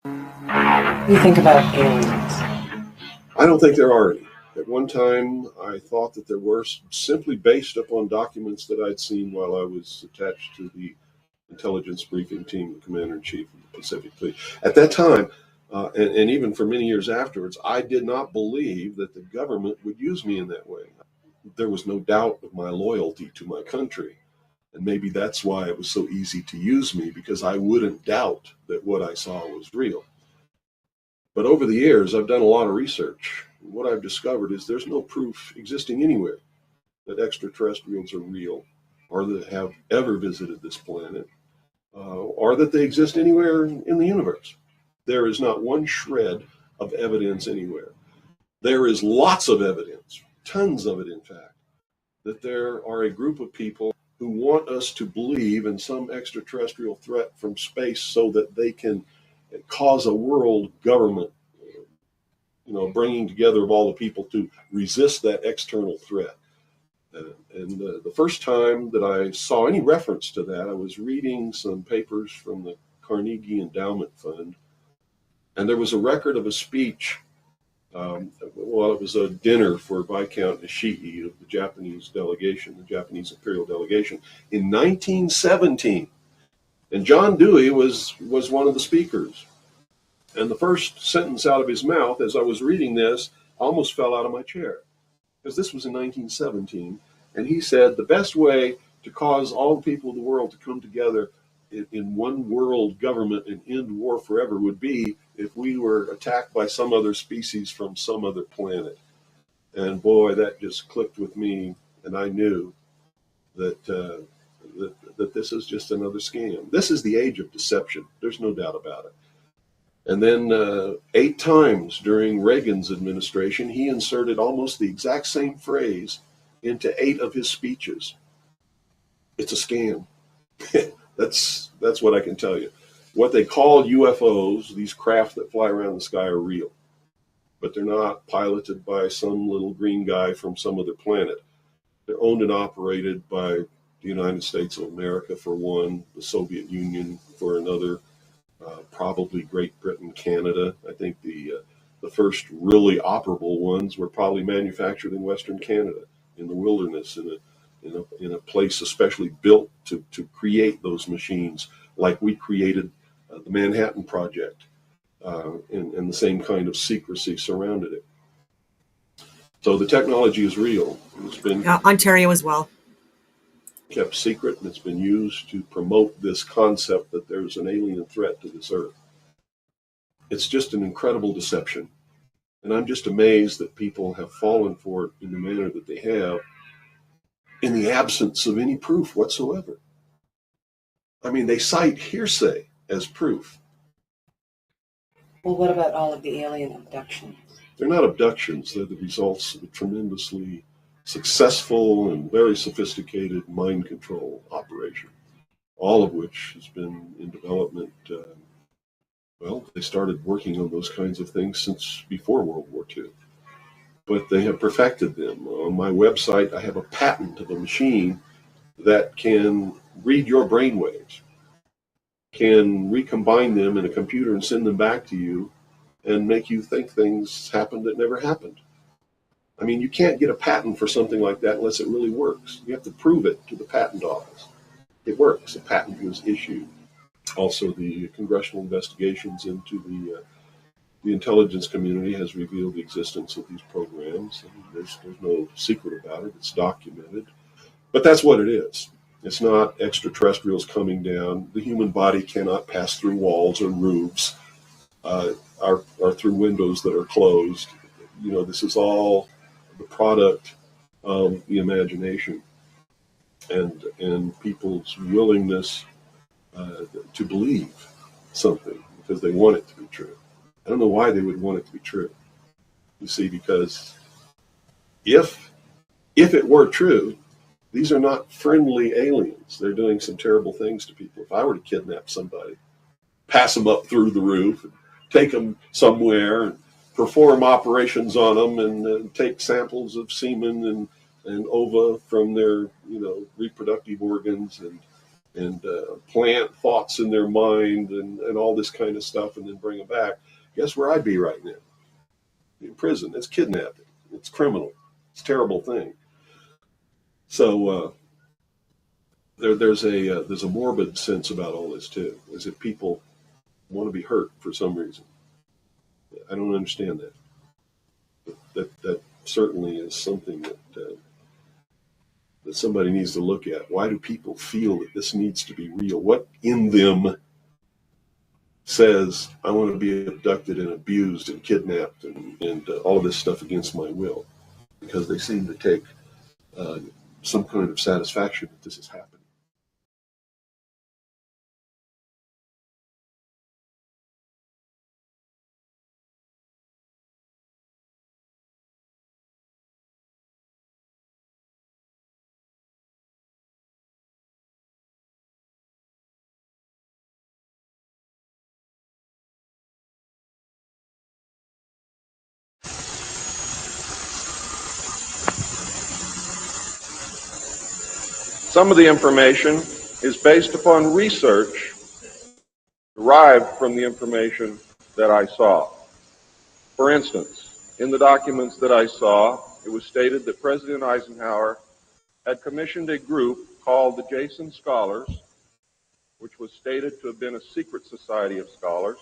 What do you think about aliens? I don't think there are any. At one time, I thought that there were, simply based upon documents that I'd seen while I was attached to the intelligence briefing team, the commander in chief of the Pacific Fleet. At that time, and even for many years afterwards, I did not believe that the government would use me in that way. There was no doubt of my loyalty to my country. And maybe that's why it was so easy to use me, because I wouldn't doubt that what I saw was real. But over the years, I've done a lot of research. What I've discovered is there's no proof existing anywhere that extraterrestrials are real, or that have ever visited this planet, or that they exist anywhere in the universe. There is not one shred of evidence anywhere. There is lots of evidence, tons of it, in fact, that there are a group of people who want us to believe in some extraterrestrial threat from space so that they can cause a world government, bringing together of all the people to resist that external threat. And the first time that I saw any reference to that, I was reading some papers from the Carnegie Endowment Fund, and there was a record of a speech. It was a dinner for Viscount Nishii of the Japanese delegation, the Japanese imperial delegation, in 1917. And John Dewey was one of the speakers. And the first sentence out of his mouth, as I was reading this, I almost fell out of my chair, because this was in 1917. And he said the best way to cause all the people of the world to come together in one world government and end war forever would be if we were attacked by some other species from some other planet. And boy, that just clicked with me, and I knew that that this is just another scam. This is the age of deception. There's no doubt about it. And then 8 times during Reagan's administration, he inserted almost the exact same phrase into 8 of his speeches. It's a scam. That's what I can tell you. What they call UFOs, these craft that fly around the sky, are real. But they're not piloted by some little green guy from some other planet. They're owned and operated by the United States of America for one, the Soviet Union for another, probably Great Britain, Canada. I think the first really operable ones were probably manufactured in Western Canada, in the wilderness, in a place especially built to create those machines, like we created the Manhattan Project, and the same kind of secrecy surrounded it. So the technology is real. It's been Ontario as well. Kept secret, and it's been used to promote this concept that there's an alien threat to this earth. It's just an incredible deception. And I'm just amazed that people have fallen for it in the manner that they have, in the absence of any proof whatsoever. I mean, they cite hearsay as proof. Well, what about all of the alien abductions? They're not abductions. They're the results of a tremendously successful and very sophisticated mind control operation, all of which has been in development. They started working on those kinds of things since before World War II, but they have perfected them. On my website, I have a patent of a machine that can read your brain waves, can recombine them in a computer and send them back to you and make you think things happened that never happened. I mean, you can't get a patent for something like that unless it really works. You have to prove it to the patent office. It works. A patent was issued. Also, the congressional investigations into the intelligence community has revealed the existence of these programs. And there's no secret about it. It's documented. But that's what it is. It's not extraterrestrials coming down. The human body cannot pass through walls or roofs, or through windows that are closed. This is all the product of the imagination and people's willingness to believe something because they want it to be true. I don't know why they would want it to be true. You see, because if it were true, these are not friendly aliens. They're doing some terrible things to people. If I were to kidnap somebody, pass them up through the roof, and take them somewhere, and perform operations on them, and take samples of semen and ova from their reproductive organs, and and plant thoughts in their mind and all this kind of stuff and then bring them back, guess where I'd be right now? In prison. It's kidnapping. It's criminal. It's a terrible thing. So there's a morbid sense about all this too, as if people want to be hurt for some reason. I don't understand that. That certainly is something that somebody needs to look at. Why do people feel that this needs to be real? What in them says I want to be abducted and abused and kidnapped and all of this stuff against my will? Because they seem to take some kind of satisfaction that this is happening. Some of the information is based upon research derived from the information that I saw. For instance, in the documents that I saw, it was stated that President Eisenhower had commissioned a group called the Jason Scholars, which was stated to have been a secret society of scholars,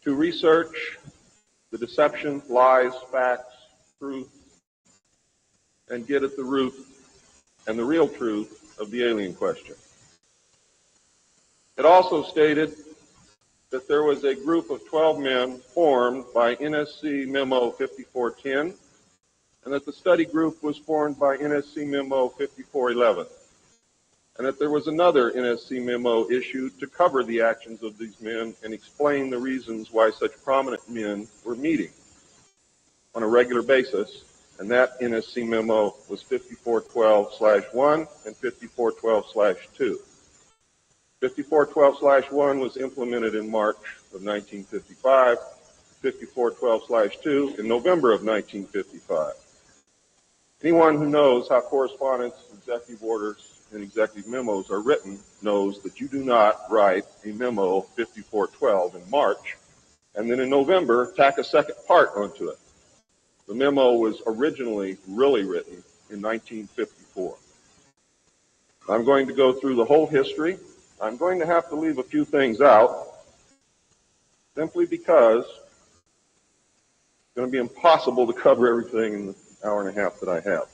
to research the deception, lies, facts, truth, and get at the root and the real truth of the alien question. It also stated that there was a group of 12 men formed by NSC Memo 5410, and that the study group was formed by NSC Memo 5411, and that there was another NSC memo issued to cover the actions of these men and explain the reasons why such prominent men were meeting on a regular basis, and that NSC memo was 5412/1 and 5412/2. 5412/1 was implemented in March of 1955, 5412/2 in November of 1955. Anyone who knows how correspondence, executive orders, and executive memos are written knows that you do not write a memo 5412 in March and then in November tack a second part onto it. The memo was originally really written in 1954. I'm going to go through the whole history. I'm going to have to leave a few things out simply because it's going to be impossible to cover everything in the hour and a half that I have.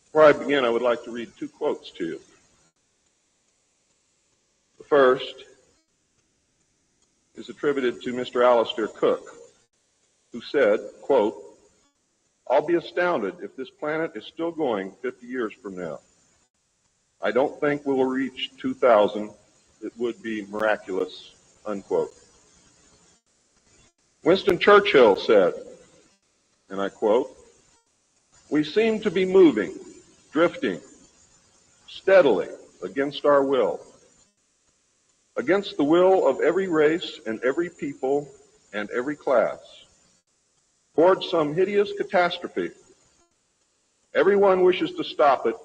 Before I begin, I would like to read two quotes to you. The first is attributed to Mr. Alistair Cook, who said, quote, "I'll be astounded if this planet is still going 50 years from now. I don't think we will reach 2000. It would be miraculous," unquote. Winston Churchill said, and I quote, "We seem to be moving, drifting, steadily against our will, against the will of every race and every people and every class, towards some hideous catastrophe. Everyone wishes to stop it,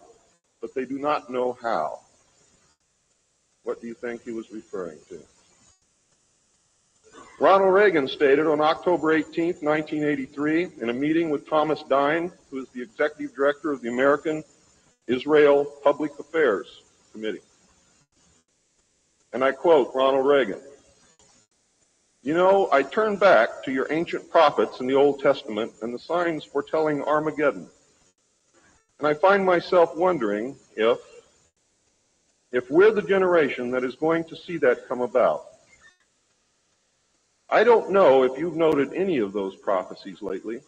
but they do not know how." What do you think he was referring to? Ronald Reagan stated on October 18, 1983, in a meeting with Thomas Dine, who is the executive director of the American Israel Public Affairs Committee. And I quote Ronald Reagan, "You know, I turn back to your ancient prophets in the Old Testament and the signs foretelling Armageddon. And I find myself wondering if we're the generation that is going to see that come about. I don't know if you've noted any of those prophecies lately,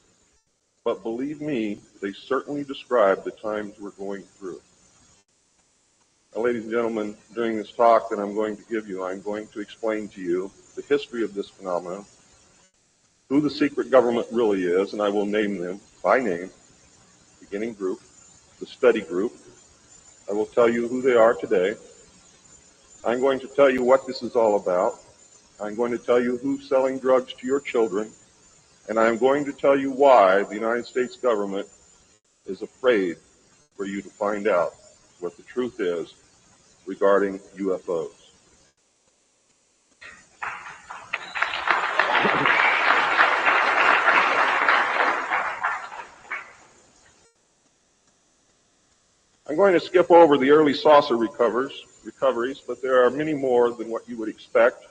but believe me, they certainly describe the times we're going through." Now, ladies and gentlemen, during this talk that I'm going to give you, I'm going to explain to you the history of this phenomenon, who the secret government really is, and I will name them by name, beginning group, the study group. I will tell you who they are today. I'm going to tell you what this is all about. I'm going to tell you who's selling drugs to your children, and I'm going to tell you why the United States government is afraid for you to find out what the truth is regarding UFOs. I'm going to skip over the early saucer recoveries, but there are many more than what you would expect.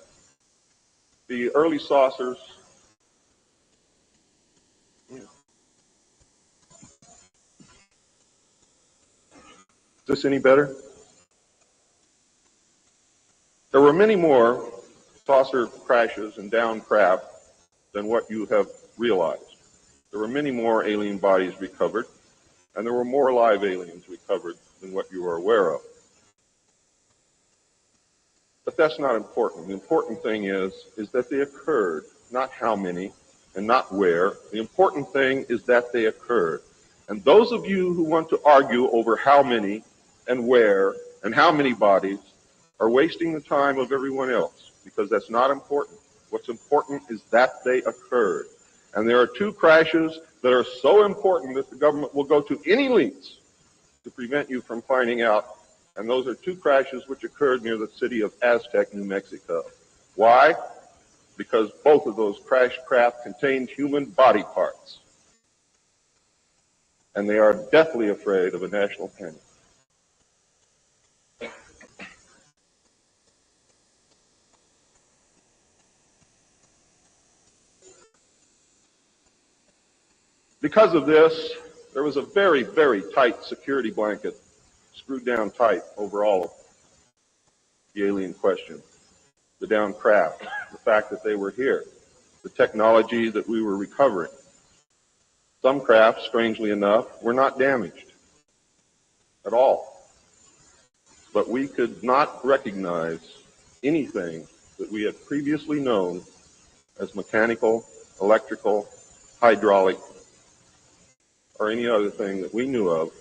The early saucers Is this any better? There were many more saucer crashes and downed craft than what you have realized. There were many more alien bodies recovered, and there were more live aliens recovered than what you are aware of. But that's not important. The important thing is that they occurred, not how many and not where. The important thing is that they occurred. And those of you who want to argue over how many and where and how many bodies are wasting the time of everyone else, because that's not important. What's important is that they occurred. And there are two crashes that are so important that the government will go to any lengths to prevent you from finding out. And those are two crashes which occurred near the city of Aztec, New Mexico. Why? Because both of those crash craft contained human body parts. And they are deathly afraid of a national panic. Because of this, there was a very, very tight security blanket screwed down tight over all of the alien question. The downed craft, the fact that they were here, the technology that we were recovering. Some craft, strangely enough, were not damaged at all. But we could not recognize anything that we had previously known as mechanical, electrical, hydraulic, or any other thing that we knew of,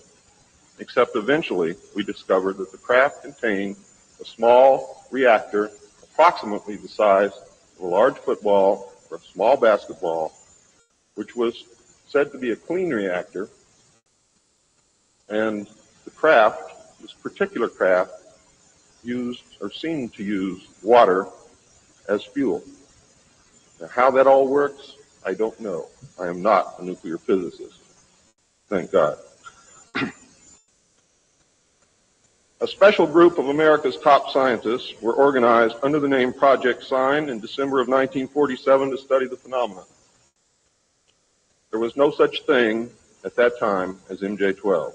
except eventually we discovered that the craft contained a small reactor approximately the size of a large football or a small basketball, which was said to be a clean reactor, and the craft, this particular craft, used or seemed to use water as fuel. Now, how that all works, I don't know. I am not a nuclear physicist. Thank God. A special group of America's top scientists were organized under the name Project Sign in December of 1947 to study the phenomenon. There was no such thing at that time as MJ-12.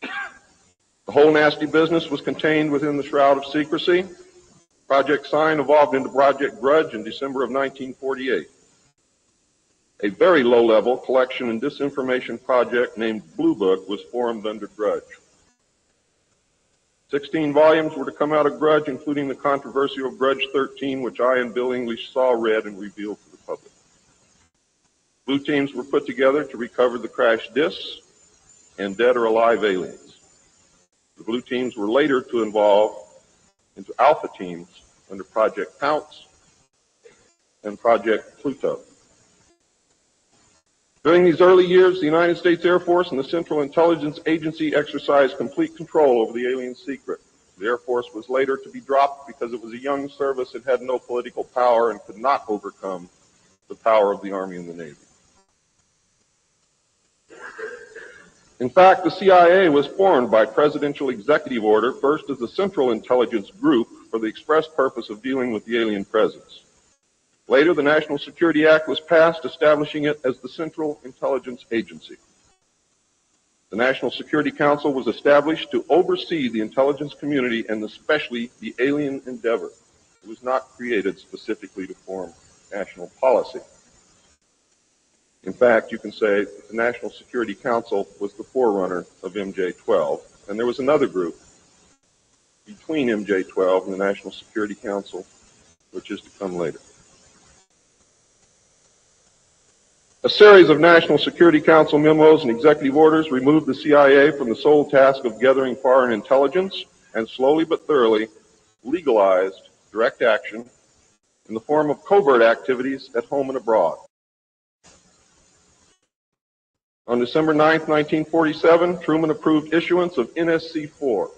The whole nasty business was contained within the shroud of secrecy. Project Sign evolved into Project Grudge in December of 1948. A very low-level collection and disinformation project named Blue Book was formed under Grudge. 16 volumes were to come out of Grudge, including the controversial Grudge 13, which I and Bill English saw, read, and revealed to the public. Blue teams were put together to recover the crashed discs and dead or alive aliens. The blue teams were later to evolve into alpha teams under Project Pounce and Project Pluto. During these early years, the United States Air Force and the Central Intelligence Agency exercised complete control over the alien secret. The Air Force was later to be dropped because it was a young service and had no political power and could not overcome the power of the Army and the Navy. In fact, the CIA was formed by presidential executive order, first as the Central Intelligence Group for the express purpose of dealing with the alien presence. Later, the National Security Act was passed, establishing it as the Central Intelligence Agency. The National Security Council was established to oversee the intelligence community and especially the alien endeavor. It was not created specifically to form national policy. In fact, you can say the National Security Council was the forerunner of MJ-12, and there was another group between MJ-12 and the National Security Council, which is to come later. A series of National Security Council memos and executive orders removed the CIA from the sole task of gathering foreign intelligence and slowly but thoroughly legalized direct action in the form of covert activities at home and abroad. On December 9, 1947, Truman approved issuance of NSC-4,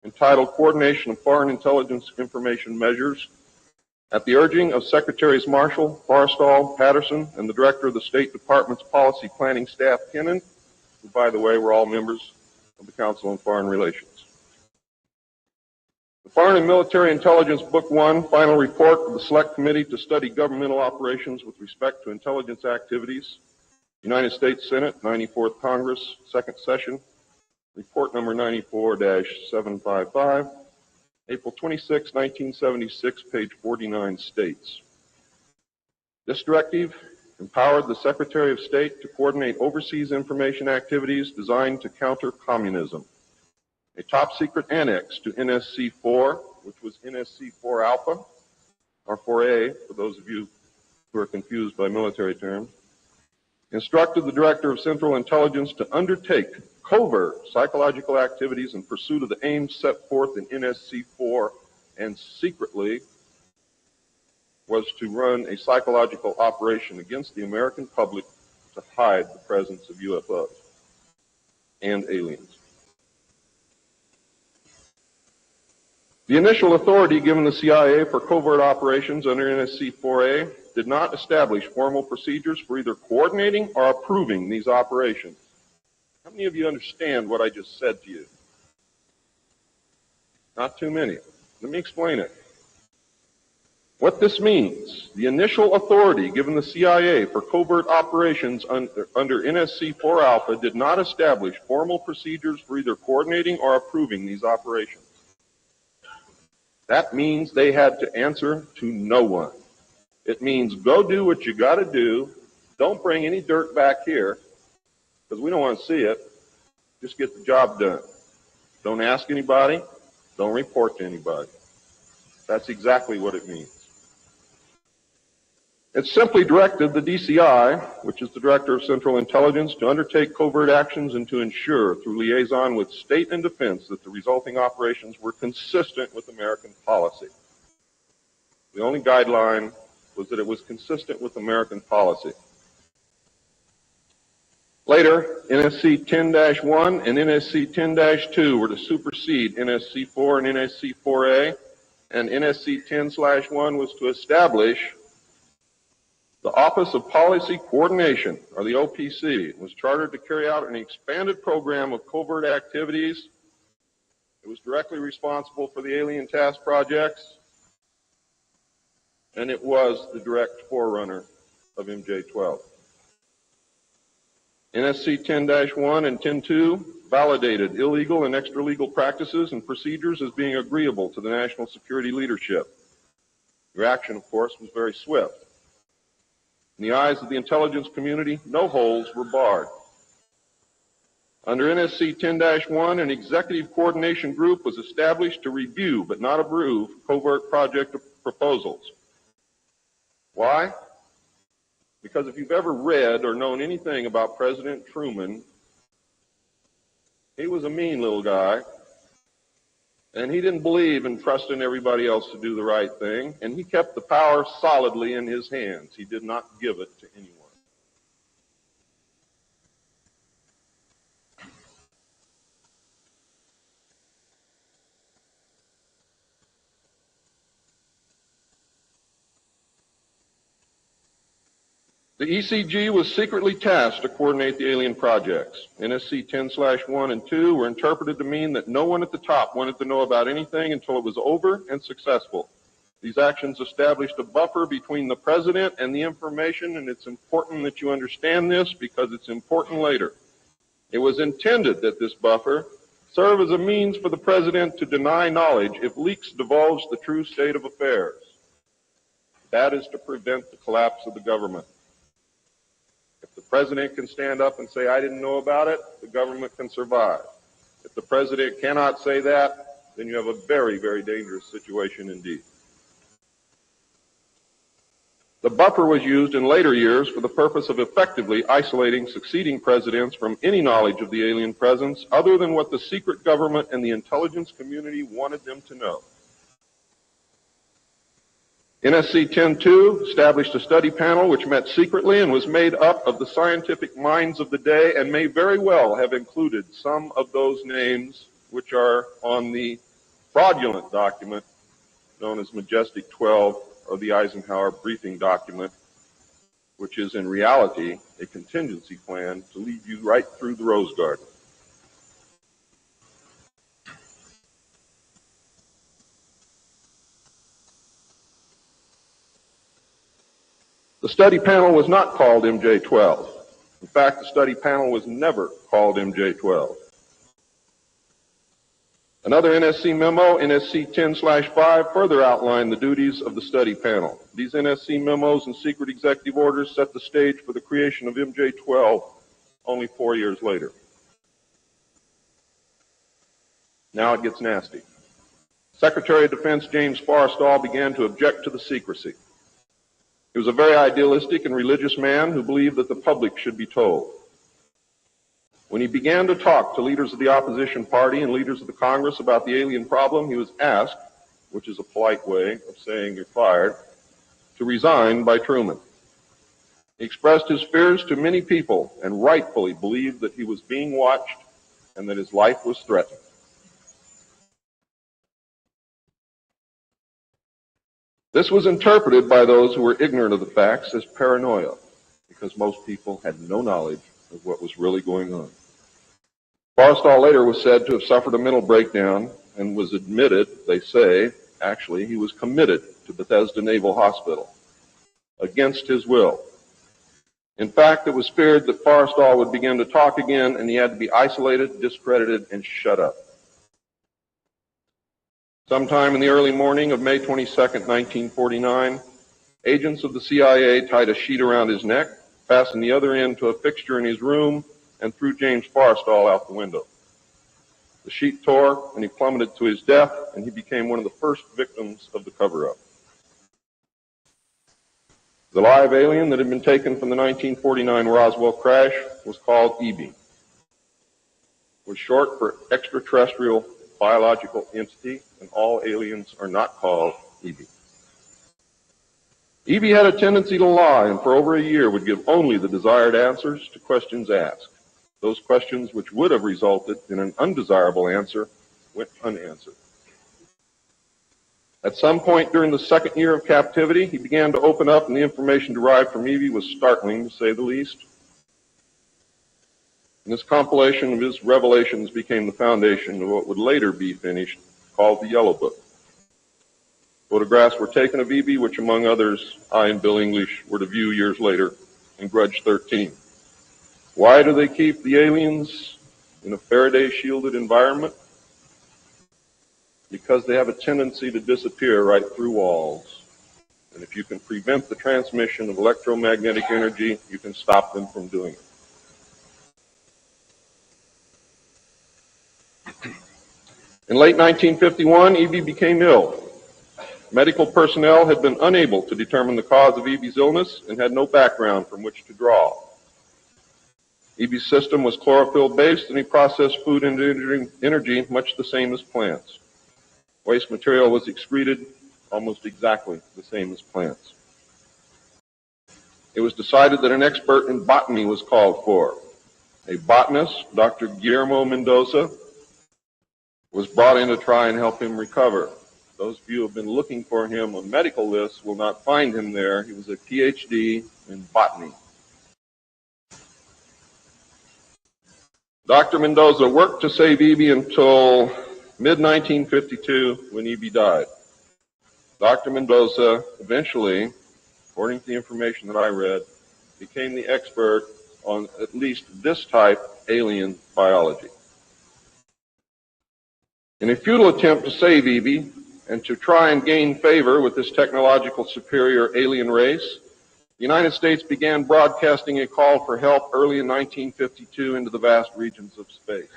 entitled Coordination of Foreign Intelligence Information Measures, at the urging of Secretaries Marshall, Forrestal, Patterson, and the Director of the State Department's Policy Planning Staff, Kennan, who, by the way, were all members of the Council on Foreign Relations. The Foreign and Military Intelligence Book 1, Final Report of the Select Committee to Study Governmental Operations with Respect to Intelligence Activities, United States Senate, 94th Congress, Second Session, Report number 94-755, April 26, 1976, page 49 states, this directive empowered the Secretary of State to coordinate overseas information activities designed to counter communism. A top-secret annex to NSC-4, which was NSC-4 Alpha, or 4A, for those of you who are confused by military terms, instructed the Director of Central Intelligence to undertake covert psychological activities in pursuit of the aims set forth in NSC-4, and secretly was to run a psychological operation against the American public to hide the presence of UFOs and aliens. The initial authority given the CIA for covert operations under NSC-4A did not establish formal procedures for either coordinating or approving these operations. How many of you understand what I just said to you? Not too many. Let me explain it. What this means, the initial authority given the CIA for covert operations under NSC-4 Alpha did not establish formal procedures for either coordinating or approving these operations. That means they had to answer to no one. It means go do what you got to do. Don't bring any dirt back here because we don't want to see it. Just get the job done. Don't ask anybody. Don't report to anybody. That's exactly what it means. It simply directed the DCI, which is the Director of Central Intelligence, to undertake covert actions and to ensure, through liaison with state and defense, that the resulting operations were consistent with American policy. The only guideline was that it was consistent with American policy. Later, NSC 10-1 and NSC 10-2 were to supersede NSC 4 and NSC 4A, and NSC 10-1 was to establish the Office of Policy Coordination, or the OPC, was chartered to carry out an expanded program of covert activities. It was directly responsible for the alien task projects, and it was the direct forerunner of MJ-12. NSC 10-1 and 10-2 validated illegal and extralegal practices and procedures as being agreeable to the national security leadership. Reaction, of course, was very swift. In the eyes of the intelligence community, no holes were barred. Under NSC 10-1, an executive coordination group was established to review but not approve covert project proposals. Why? Because if you've ever read or known anything about President Truman, he was a mean little guy, and he didn't believe in trusting everybody else to do the right thing, and he kept the power solidly in his hands. He did not give it to anyone. The ECG was secretly tasked to coordinate the alien projects. NSC 10-1 and 2 were interpreted to mean that no one at the top wanted to know about anything until it was over and successful. These actions established a buffer between the president and the information, and it's important that you understand this because it's important later. It was intended that this buffer serve as a means for the president to deny knowledge if leaks divulge the true state of affairs. That is to prevent the collapse of the government. If the president can stand up and say, I didn't know about it, the government can survive. If the president cannot say that, then you have a very, very dangerous situation indeed. The buffer was used in later years for the purpose of effectively isolating succeeding presidents from any knowledge of the alien presence other than what the secret government and the intelligence community wanted them to know. NSC 10-2 established a study panel which met secretly and was made up of the scientific minds of the day and may very well have included some of those names which are on the fraudulent document known as Majestic 12 or the Eisenhower briefing document, which is in reality a contingency plan to lead you right through the Rose Garden. The study panel was not called MJ-12. In fact, the study panel was never called MJ-12. Another NSC memo, NSC 10/5, further outlined the duties of the study panel. These NSC memos and secret executive orders set the stage for the creation of MJ-12 only 4 years later. Now it gets nasty. Secretary of Defense James Forrestal began to object to the secrecy. He was a very idealistic and religious man who believed that the public should be told. When he began to talk to leaders of the opposition party and leaders of the Congress about the alien problem, he was asked, which is a polite way of saying you're fired, to resign by Truman. He expressed his fears to many people and rightfully believed that he was being watched and that his life was threatened. This was interpreted by those who were ignorant of the facts as paranoia, because most people had no knowledge of what was really going on. Forrestal later was said to have suffered a mental breakdown and was admitted, they say, actually, he was committed to Bethesda Naval Hospital against his will. In fact, it was feared that Forrestal would begin to talk again and he had to be isolated, discredited, and shut up. Sometime in the early morning of May 22nd, 1949, agents of the CIA tied a sheet around his neck, fastened the other end to a fixture in his room, and threw James Forrestal out the window. The sheet tore, and he plummeted to his death, and he became one of the first victims of the cover-up. The live alien that had been taken from the 1949 Roswell crash was called EB. It was short for extraterrestrial biological entity, and all aliens are not called EB. EB had a tendency to lie, and for over a year would give only the desired answers to questions asked. Those questions which would have resulted in an undesirable answer went unanswered. At some point during the second year of captivity, he began to open up, and the information derived from EB was startling, to say the least. And this compilation of his revelations became the foundation of what would later be finished, called the Yellow Book. Photographs were taken of EB, which among others, I and Bill English were to view years later in Grudge 13. Why do they keep the aliens in a Faraday-shielded environment? Because they have a tendency to disappear right through walls. And if you can prevent the transmission of electromagnetic energy, you can stop them from doing it. In late 1951, EB became ill. Medical personnel had been unable to determine the cause of EB's illness and had no background from which to draw. EB's system was chlorophyll-based, and he processed food into energy much the same as plants. Waste material was excreted almost exactly the same as plants. It was decided that an expert in botany was called for. A botanist, Dr. Guillermo Mendoza, was brought in to try and help him recover. Those of you who have been looking for him on medical lists will not find him there. He was a PhD in botany. Dr. Mendoza worked to save EB until mid-1952 when EB died. Dr. Mendoza eventually, according to the information that I read, became the expert on at least this type alien biology. In a futile attempt to save EB and to try and gain favor with this technological superior alien race, the United States began broadcasting a call for help early in 1952 into the vast regions of space.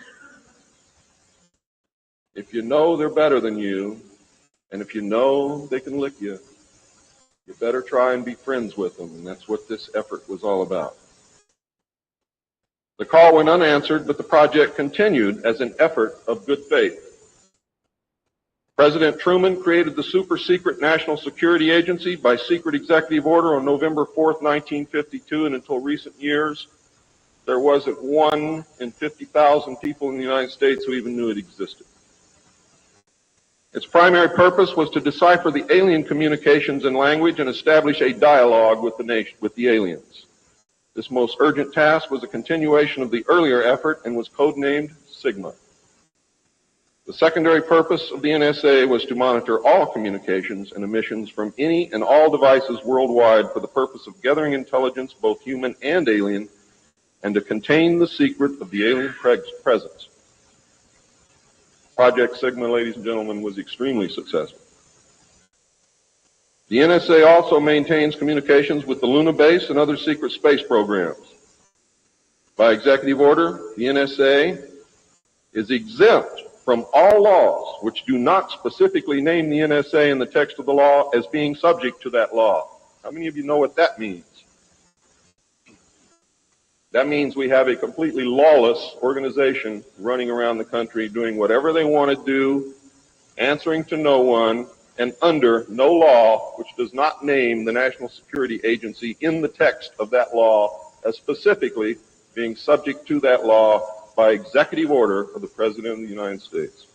If you know they're better than you, and if you know they can lick you, you better try and be friends with them, and that's what this effort was all about. The call went unanswered, but the project continued as an effort of good faith. President Truman created the super-secret National Security Agency by secret executive order on November 4th, 1952, and until recent years, there wasn't 1 in 50,000 people in the United States who even knew it existed. Its primary purpose was to decipher the alien communications and language and establish a dialogue with the aliens. This most urgent task was a continuation of the earlier effort and was codenamed Sigma. The secondary purpose of the NSA was to monitor all communications and emissions from any and all devices worldwide for the purpose of gathering intelligence, both human and alien, and to contain the secret of the alien presence. Project Sigma, ladies and gentlemen, was extremely successful. The NSA also maintains communications with the Luna base and other secret space programs. By executive order, the NSA is exempt from all laws which do not specifically name the NSA in the text of the law as being subject to that law. How many of you know what that means? That means we have a completely lawless organization running around the country doing whatever they want to do, answering to no one, and under no law which does not name the National Security Agency in the text of that law as specifically being subject to that law by executive order of the President of the United States.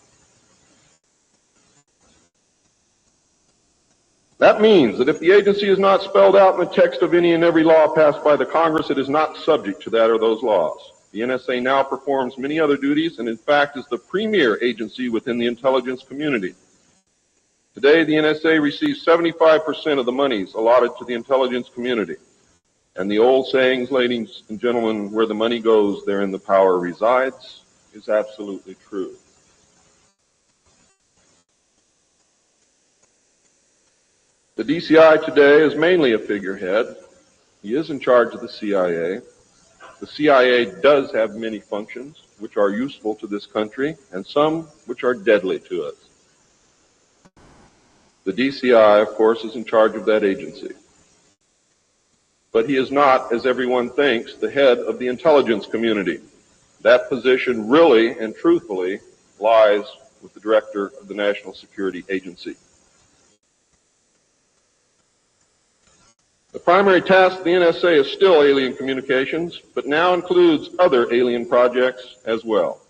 That means that if the agency is not spelled out in the text of any and every law passed by the Congress, it is not subject to that or those laws. The NSA now performs many other duties and, in fact, is the premier agency within the intelligence community. Today, the NSA receives 75% of the monies allotted to the intelligence community. And the old sayings, ladies and gentlemen, where the money goes, therein the power resides, is absolutely true. The DCI today is mainly a figurehead. He is in charge of the CIA. The CIA does have many functions which are useful to this country and some which are deadly to us. The DCI, of course, is in charge of that agency. But he is not, as everyone thinks, the head of the intelligence community. That position really and truthfully lies with the director of the National Security Agency. The primary task of the NSA is still alien communications, but now includes other alien projects as well.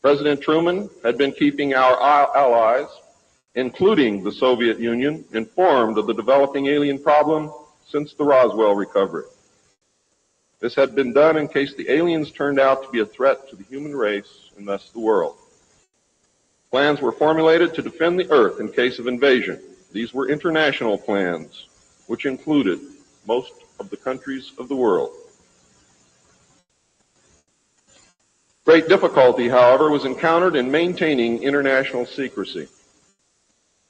President Truman had been keeping our allies, including the Soviet Union, informed of the developing alien problem since the Roswell recovery. This had been done in case the aliens turned out to be a threat to the human race and thus the world. Plans were formulated to defend the Earth in case of invasion. These were international plans, which included most of the countries of the world. Great difficulty, however, was encountered in maintaining international secrecy.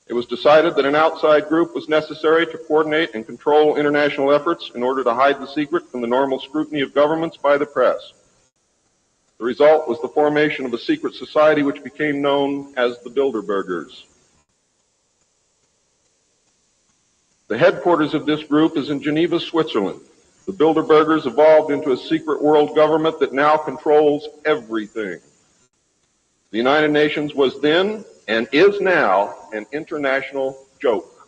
It was decided that an outside group was necessary to coordinate and control international efforts in order to hide the secret from the normal scrutiny of governments by the press. The result was the formation of a secret society which became known as the Bilderbergers. The headquarters of this group is in Geneva, Switzerland. The Bilderbergers evolved into a secret world government that now controls everything. The United Nations was then and is now an international joke.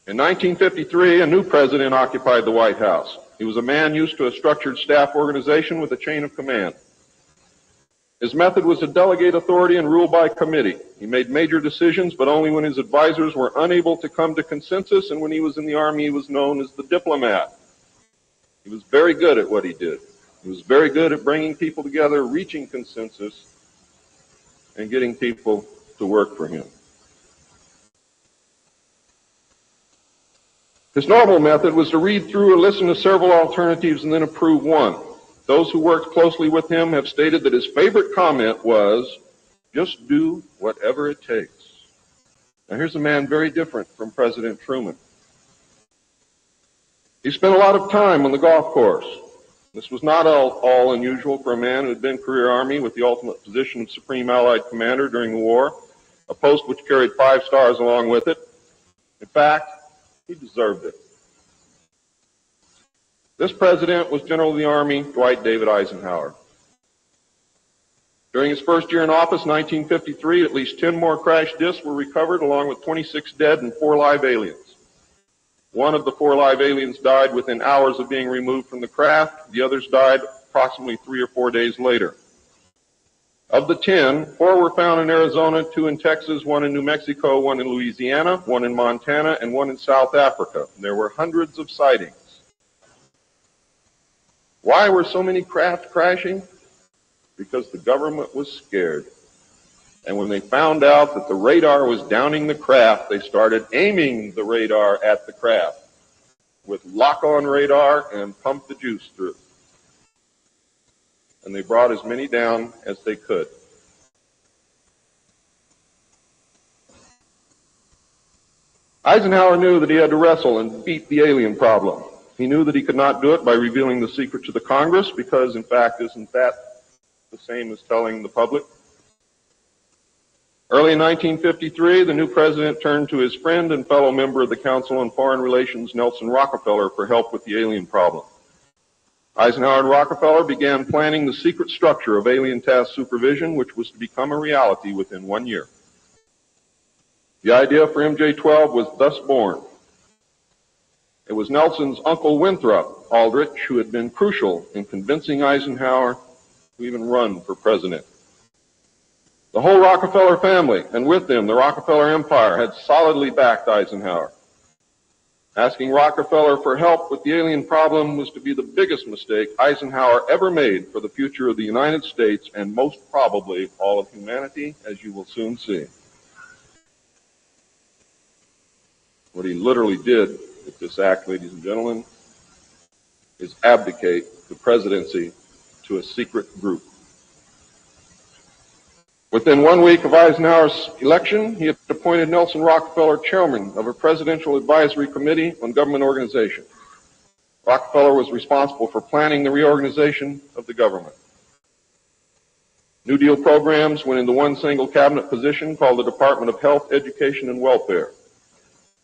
In 1953, a new president occupied the White House. He was a man used to a structured staff organization with a chain of command. His method was to delegate authority and rule by committee. He made major decisions, but only when his advisors were unable to come to consensus, and when he was in the Army, he was known as the diplomat. He was very good at what he did. He was very good at bringing people together, reaching consensus, and getting people to work for him. His normal method was to read through or listen to several alternatives and then approve one. Those who worked closely with him have stated that his favorite comment was, "Just do whatever it takes." Now here's a man very different from President Truman. He spent a lot of time on the golf course. This was not all unusual for a man who had been career Army with the ultimate position of Supreme Allied Commander during the war, a post which carried 5 stars along with it. In fact, he deserved it. This president was General of the Army Dwight David Eisenhower. During his first year in office, 1953, at least 10 more crash discs were recovered, along with 26 dead and 4 live aliens. One of the 4 live aliens died within hours of being removed from the craft. The others died approximately 3 or 4 days later. Of the 10, 4 were found in Arizona, 2 in Texas, 1 in New Mexico, 1 in Louisiana, 1 in Montana, and 1 in South Africa. There were hundreds of sightings. Why were so many craft crashing? Because the government was scared. And when they found out that the radar was downing the craft, they started aiming the radar at the craft with lock-on radar and pumped the juice through. And they brought as many down as they could. Eisenhower knew that he had to wrestle and beat the alien problem. He knew that he could not do it by revealing the secret to the Congress, because, in fact, isn't that the same as telling the public? Early in 1953, the new president turned to his friend and fellow member of the Council on Foreign Relations, Nelson Rockefeller, for help with the alien problem. Eisenhower and Rockefeller began planning the secret structure of alien task supervision, which was to become a reality within 1 year. The idea for MJ-12 was thus born. It was Nelson's uncle Winthrop Aldrich who had been crucial in convincing Eisenhower to even run for president. The whole Rockefeller family, and with them the Rockefeller Empire, had solidly backed Eisenhower. Asking Rockefeller for help with the alien problem was to be the biggest mistake Eisenhower ever made for the future of the United States and most probably all of humanity, as you will soon see. What he literally did with this act, ladies and gentlemen, is abdicate the presidency to a secret group. Within 1 week of Eisenhower's election, he had appointed Nelson Rockefeller chairman of a presidential advisory committee on government organization. Rockefeller was responsible for planning the reorganization of the government. New Deal programs went into one single cabinet position called the Department of Health, Education, and Welfare.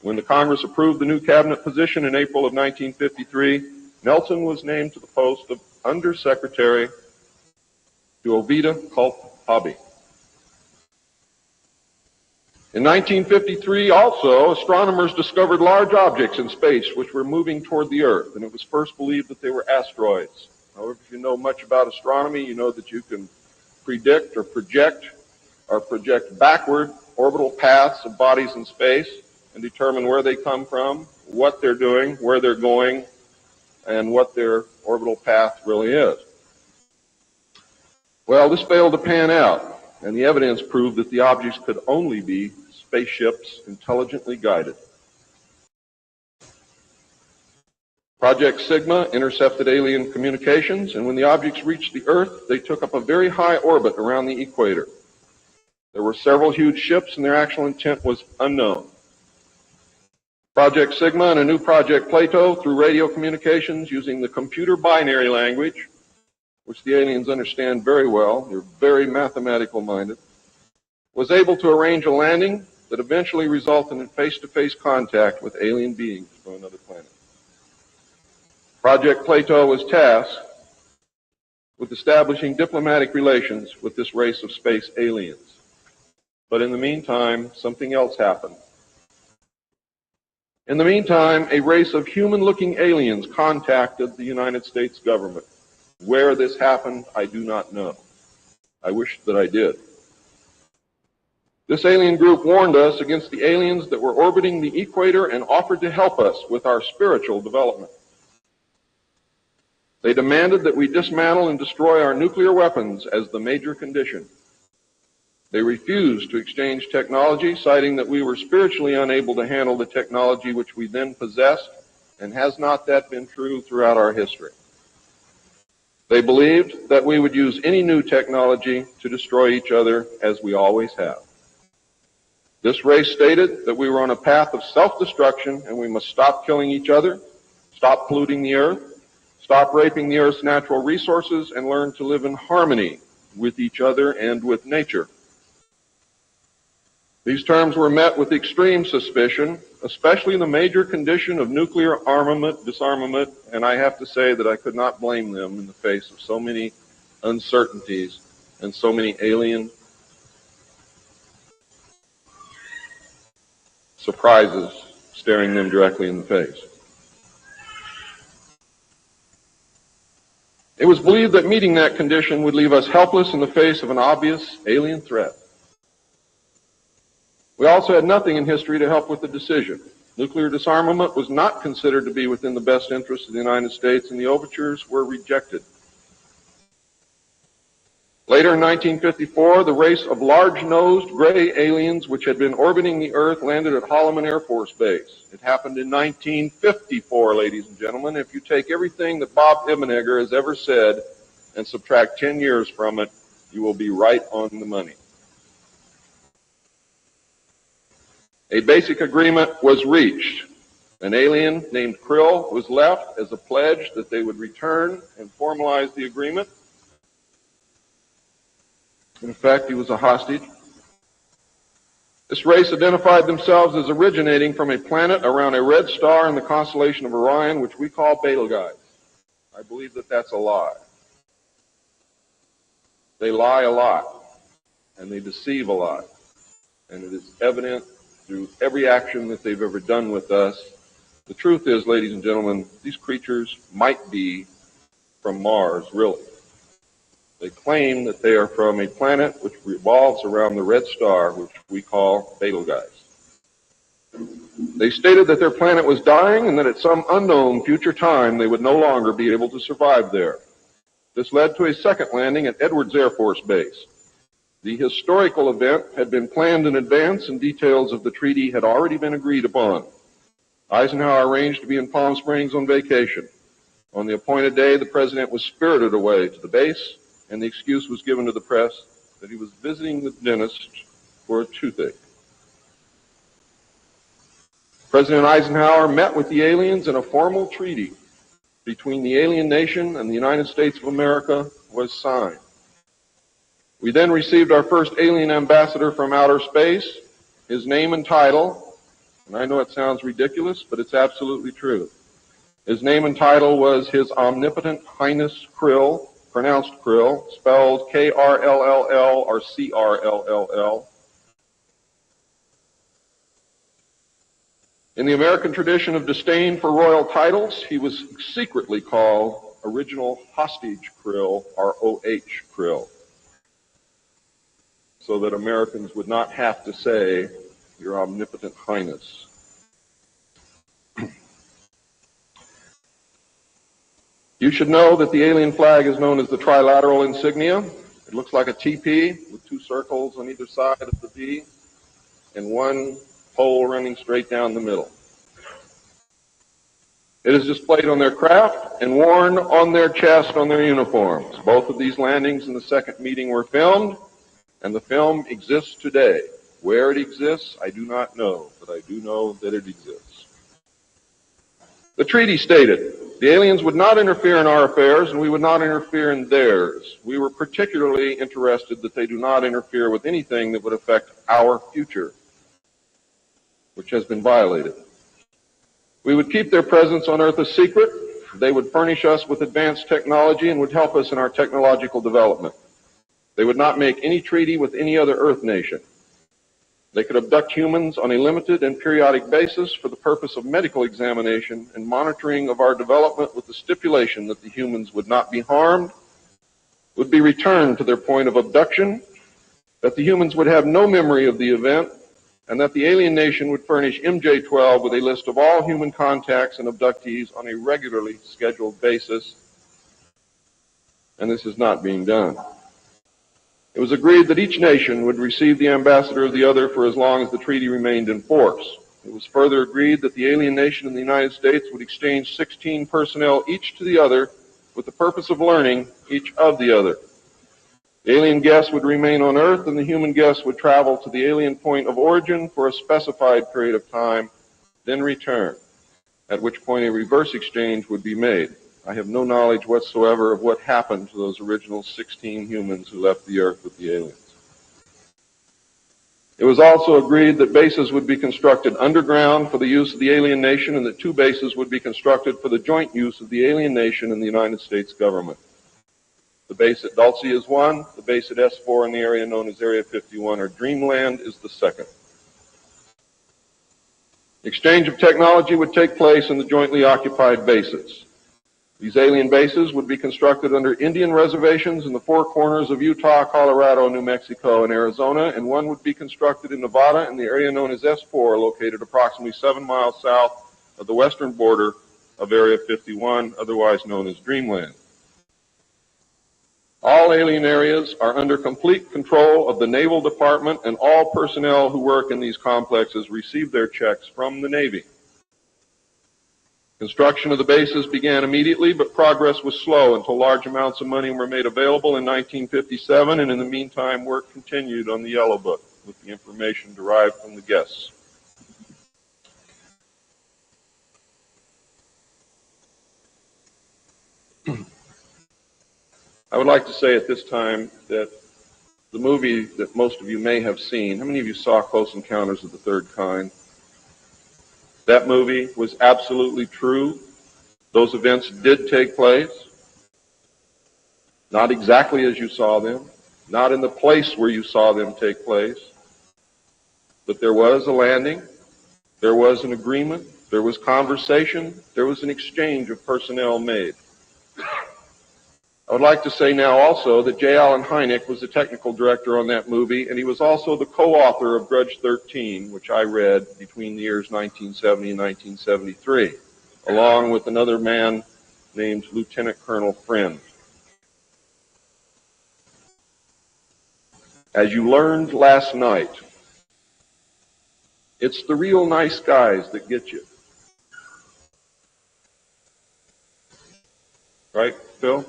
When the Congress approved the new cabinet position in April of 1953, Nelson was named to the post of Undersecretary to Ovida Culp Hobby. In 1953, also, astronomers discovered large objects in space which were moving toward the Earth, and it was first believed that they were asteroids. However, if you know much about astronomy, you know that you can predict or project backward orbital paths of bodies in space and determine where they come from, what they're doing, where they're going, and what their orbital path really is. Well, this failed to pan out, and the evidence proved that the objects could only be spaceships intelligently guided. Project Sigma intercepted alien communications, and when the objects reached the Earth, they took up a very high orbit around the equator. There were several huge ships, and their actual intent was unknown. Project Sigma and a new Project Plato, through radio communications using the computer binary language, which the aliens understand very well, they're very mathematical minded, was able to arrange a landing that eventually resulted in face-to-face contact with alien beings from another planet. Project Plato was tasked with establishing diplomatic relations with this race of space aliens. But in the meantime, something else happened. In the meantime, a race of human-looking aliens contacted the United States government. Where this happened, I do not know. I wish that I did. This alien group warned us against the aliens that were orbiting the equator and offered to help us with our spiritual development. They demanded that we dismantle and destroy our nuclear weapons as the major condition. They refused to exchange technology, citing that we were spiritually unable to handle the technology which we then possessed, and has not that been true throughout our history? They believed that we would use any new technology to destroy each other, as we always have. This race stated that we were on a path of self-destruction and we must stop killing each other, stop polluting the earth, stop raping the earth's natural resources, and learn to live in harmony with each other and with nature. These terms were met with extreme suspicion, especially the major condition of nuclear armament, disarmament, and I have to say that I could not blame them in the face of so many uncertainties and so many alien surprises staring them directly in the face. It was believed that meeting that condition would leave us helpless in the face of an obvious alien threat. We also had nothing in history to help with the decision. Nuclear disarmament was not considered to be within the best interest of the United States, and the overtures were rejected. Later in 1954, the race of large-nosed gray aliens which had been orbiting the Earth landed at Holloman Air Force Base. It happened in 1954, ladies and gentlemen. If you take everything that Bob Ebenegger has ever said and subtract 10 years from it, you will be right on the money. A basic agreement was reached. An alien named Krill was left as a pledge that they would return and formalize the agreement. In fact, he was a hostage. This race identified themselves as originating from a planet around a red star in the constellation of Orion, which we call Betelgeuse. I believe that that's a lie. They lie a lot, and they deceive a lot. And it is evident through every action that they've ever done with us. The truth is, ladies and gentlemen, these creatures might be from Mars, really. They claim that they are from a planet which revolves around the red star, which we call Betelgeuse. They stated that their planet was dying and that at some unknown future time they would no longer be able to survive there. This led to a second landing at Edwards Air Force Base. The historical event had been planned in advance and details of the treaty had already been agreed upon. Eisenhower arranged to be in Palm Springs on vacation. On the appointed day, the president was spirited away to the base, and the excuse was given to the press that he was visiting the dentist for a toothache. President Eisenhower met with the aliens, and a formal treaty between the alien nation and the United States of America was signed. We then received our first alien ambassador from outer space. His name and title, and I know it sounds ridiculous, but it's absolutely true. His name and title was His Omnipotent Highness Krill, pronounced Krill, spelled K-R-L-L-L or C-R-L-L-L. In the American tradition of disdain for royal titles, he was secretly called Original Hostage Krill, or O-H Krill, so that Americans would not have to say, Your Omnipotent Highness. You should know that the alien flag is known as the trilateral insignia. It looks like a TP with two circles on either side of the V and one pole running straight down the middle. It is displayed on their craft and worn on their chest on their uniforms. Both of these landings in the second meeting were filmed, and the film exists today. Where it exists, I do not know, but I do know that it exists. The treaty stated, the aliens would not interfere in our affairs, and we would not interfere in theirs. We were particularly interested that they do not interfere with anything that would affect our future, which has been violated. We would keep their presence on Earth a secret. They would furnish us with advanced technology and would help us in our technological development. They would not make any treaty with any other Earth nation. They could abduct humans on a limited and periodic basis for the purpose of medical examination and monitoring of our development, with the stipulation that the humans would not be harmed, would be returned to their point of abduction, that the humans would have no memory of the event, and that the alien nation would furnish MJ-12 with a list of all human contacts and abductees on a regularly scheduled basis. And this is not being done. It was agreed that each nation would receive the ambassador of the other for as long as the treaty remained in force. It was further agreed that the alien nation and the United States would exchange 16 personnel each to the other with the purpose of learning each of the other. The alien guests would remain on Earth, and the human guests would travel to the alien point of origin for a specified period of time, then return, at which point a reverse exchange would be made. I have no knowledge whatsoever of what happened to those original 16 humans who left the Earth with the aliens. It was also agreed that bases would be constructed underground for the use of the alien nation, and that 2 bases would be constructed for the joint use of the alien nation and the United States government. The base at Dulce is one. The base at S4 in the area known as Area 51 or Dreamland is the second. Exchange of technology would take place in the jointly occupied bases. These alien bases would be constructed under Indian reservations in the four corners of Utah, Colorado, New Mexico, and Arizona, and one would be constructed in Nevada in the area known as S4, located approximately 7 miles south of the western border of Area 51, otherwise known as Dreamland. All alien areas are under complete control of the Naval Department, and all personnel who work in these complexes receive their checks from the Navy. Construction of the bases began immediately, but progress was slow until large amounts of money were made available in 1957, and in the meantime, work continued on the Yellow Book with the information derived from the guests. I would like to say at this time that the movie that most of you may have seen, how many of you saw Close Encounters of the Third Kind? That movie was absolutely true. Those events did take place. Not exactly as you saw them, not in the place where you saw them take place, but there was a landing, there was an agreement, there was conversation, there was an exchange of personnel made. I would like to say now also that J. Allen Hynek was the technical director on that movie, and he was also the co-author of Grudge 13, which I read between the years 1970 and 1973, along with another man named Lieutenant Colonel Friend. As you learned last night, it's the real nice guys that get you. Right, Phil?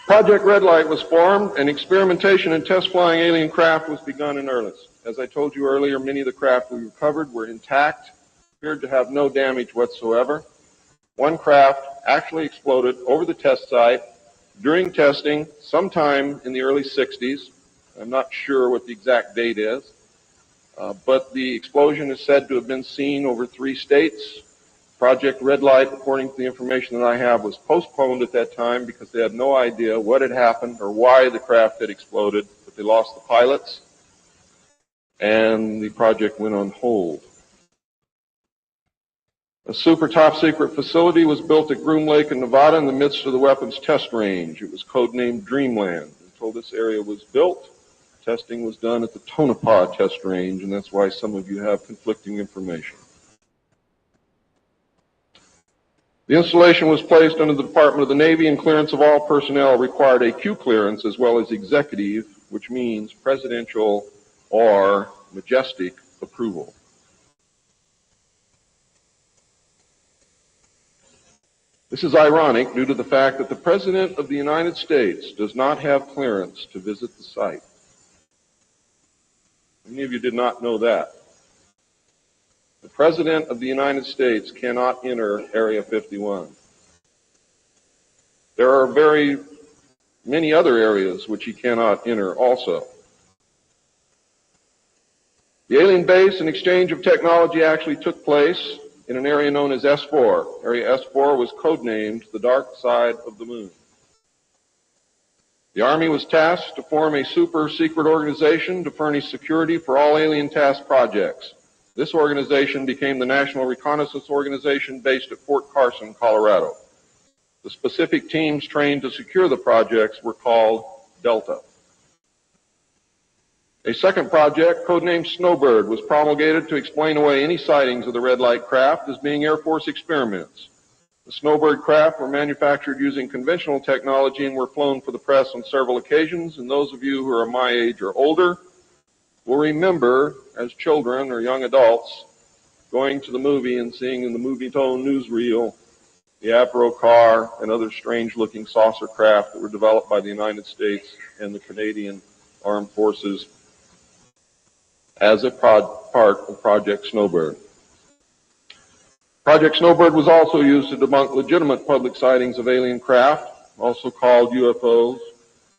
Project Red Light was formed, and experimentation and test flying alien craft was begun in earnest. As I told you earlier, many of the craft we recovered were intact, appeared to have no damage whatsoever. One craft actually exploded over the test site during testing sometime in the early 60s. I'm not sure what the exact date is, but the explosion is said to have been seen over 3 states. Project Red Light, according to the information that I have, was postponed at that time because they had no idea what had happened or why the craft had exploded, but they lost the pilots, and the project went on hold. A super top secret facility was built at Groom Lake in Nevada in the midst of the weapons test range. It was codenamed Dreamland. Until this area was built, testing was done at the Tonopah test range, and that's why some of you have conflicting information. The installation was placed under the Department of the Navy, and clearance of all personnel required a Q clearance as well as executive, which means presidential or majestic approval. This is ironic due to the fact that the President of the United States does not have clearance to visit the site. Many of you did not know that. The President of the United States cannot enter Area 51. There are very many other areas which he cannot enter also. The alien base and exchange of technology actually took place in an area known as S4. Area S4 was codenamed the Dark Side of the Moon. The Army was tasked to form a super secret organization to furnish security for all alien task projects. This organization became the National Reconnaissance Organization based at Fort Carson, Colorado. The specific teams trained to secure the projects were called Delta. A second project, codenamed Snowbird, was promulgated to explain away any sightings of the red light craft as being Air Force experiments. The Snowbird craft were manufactured using conventional technology and were flown for the press on several occasions, and those of you who are my age or older will remember, as children or young adults, going to the movie and seeing in the movie-tone newsreel the Avro car and other strange-looking saucer craft that were developed by the United States and the Canadian Armed Forces as a part of Project Snowbird. Project Snowbird was also used to debunk legitimate public sightings of alien craft, also called UFOs.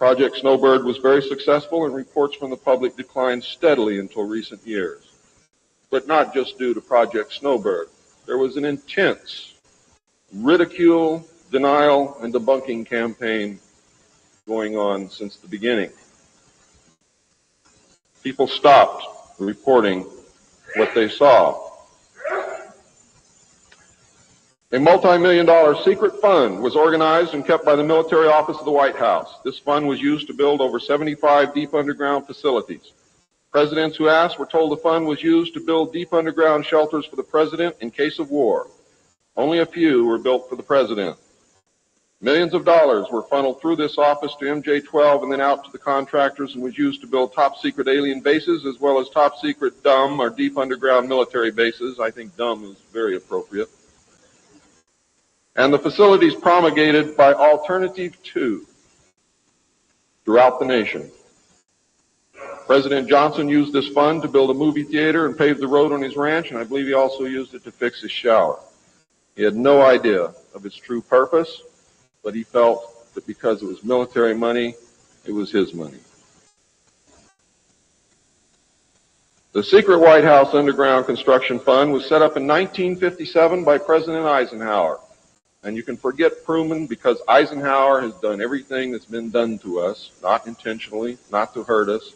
Project Snowbird was very successful, and reports from the public declined steadily until recent years. But not just due to Project Snowbird. There was an intense ridicule, denial, and debunking campaign going on since the beginning. People stopped reporting what they saw. A multi-million-dollar secret fund was organized and kept by the military office of the White House. This fund was used to build over 75 deep underground facilities. Presidents who asked were told the fund was used to build deep underground shelters for the president in case of war. Only a few were built for the president. Millions of dollars were funneled through this office to MJ-12 and then out to the contractors, and was used to build top-secret alien bases as well as top-secret dumb or deep underground military bases. I think dumb is very appropriate. And the facilities promulgated by Alternative 2 throughout the nation. President Johnson used this fund to build a movie theater and pave the road on his ranch, and I believe he also used it to fix his shower. He had no idea of its true purpose, but he felt that because it was military money, it was his money. The secret White House Underground Construction Fund was set up in 1957 by President Eisenhower. And you can forget Truman, because Eisenhower has done everything that's been done to us, not intentionally, not to hurt us,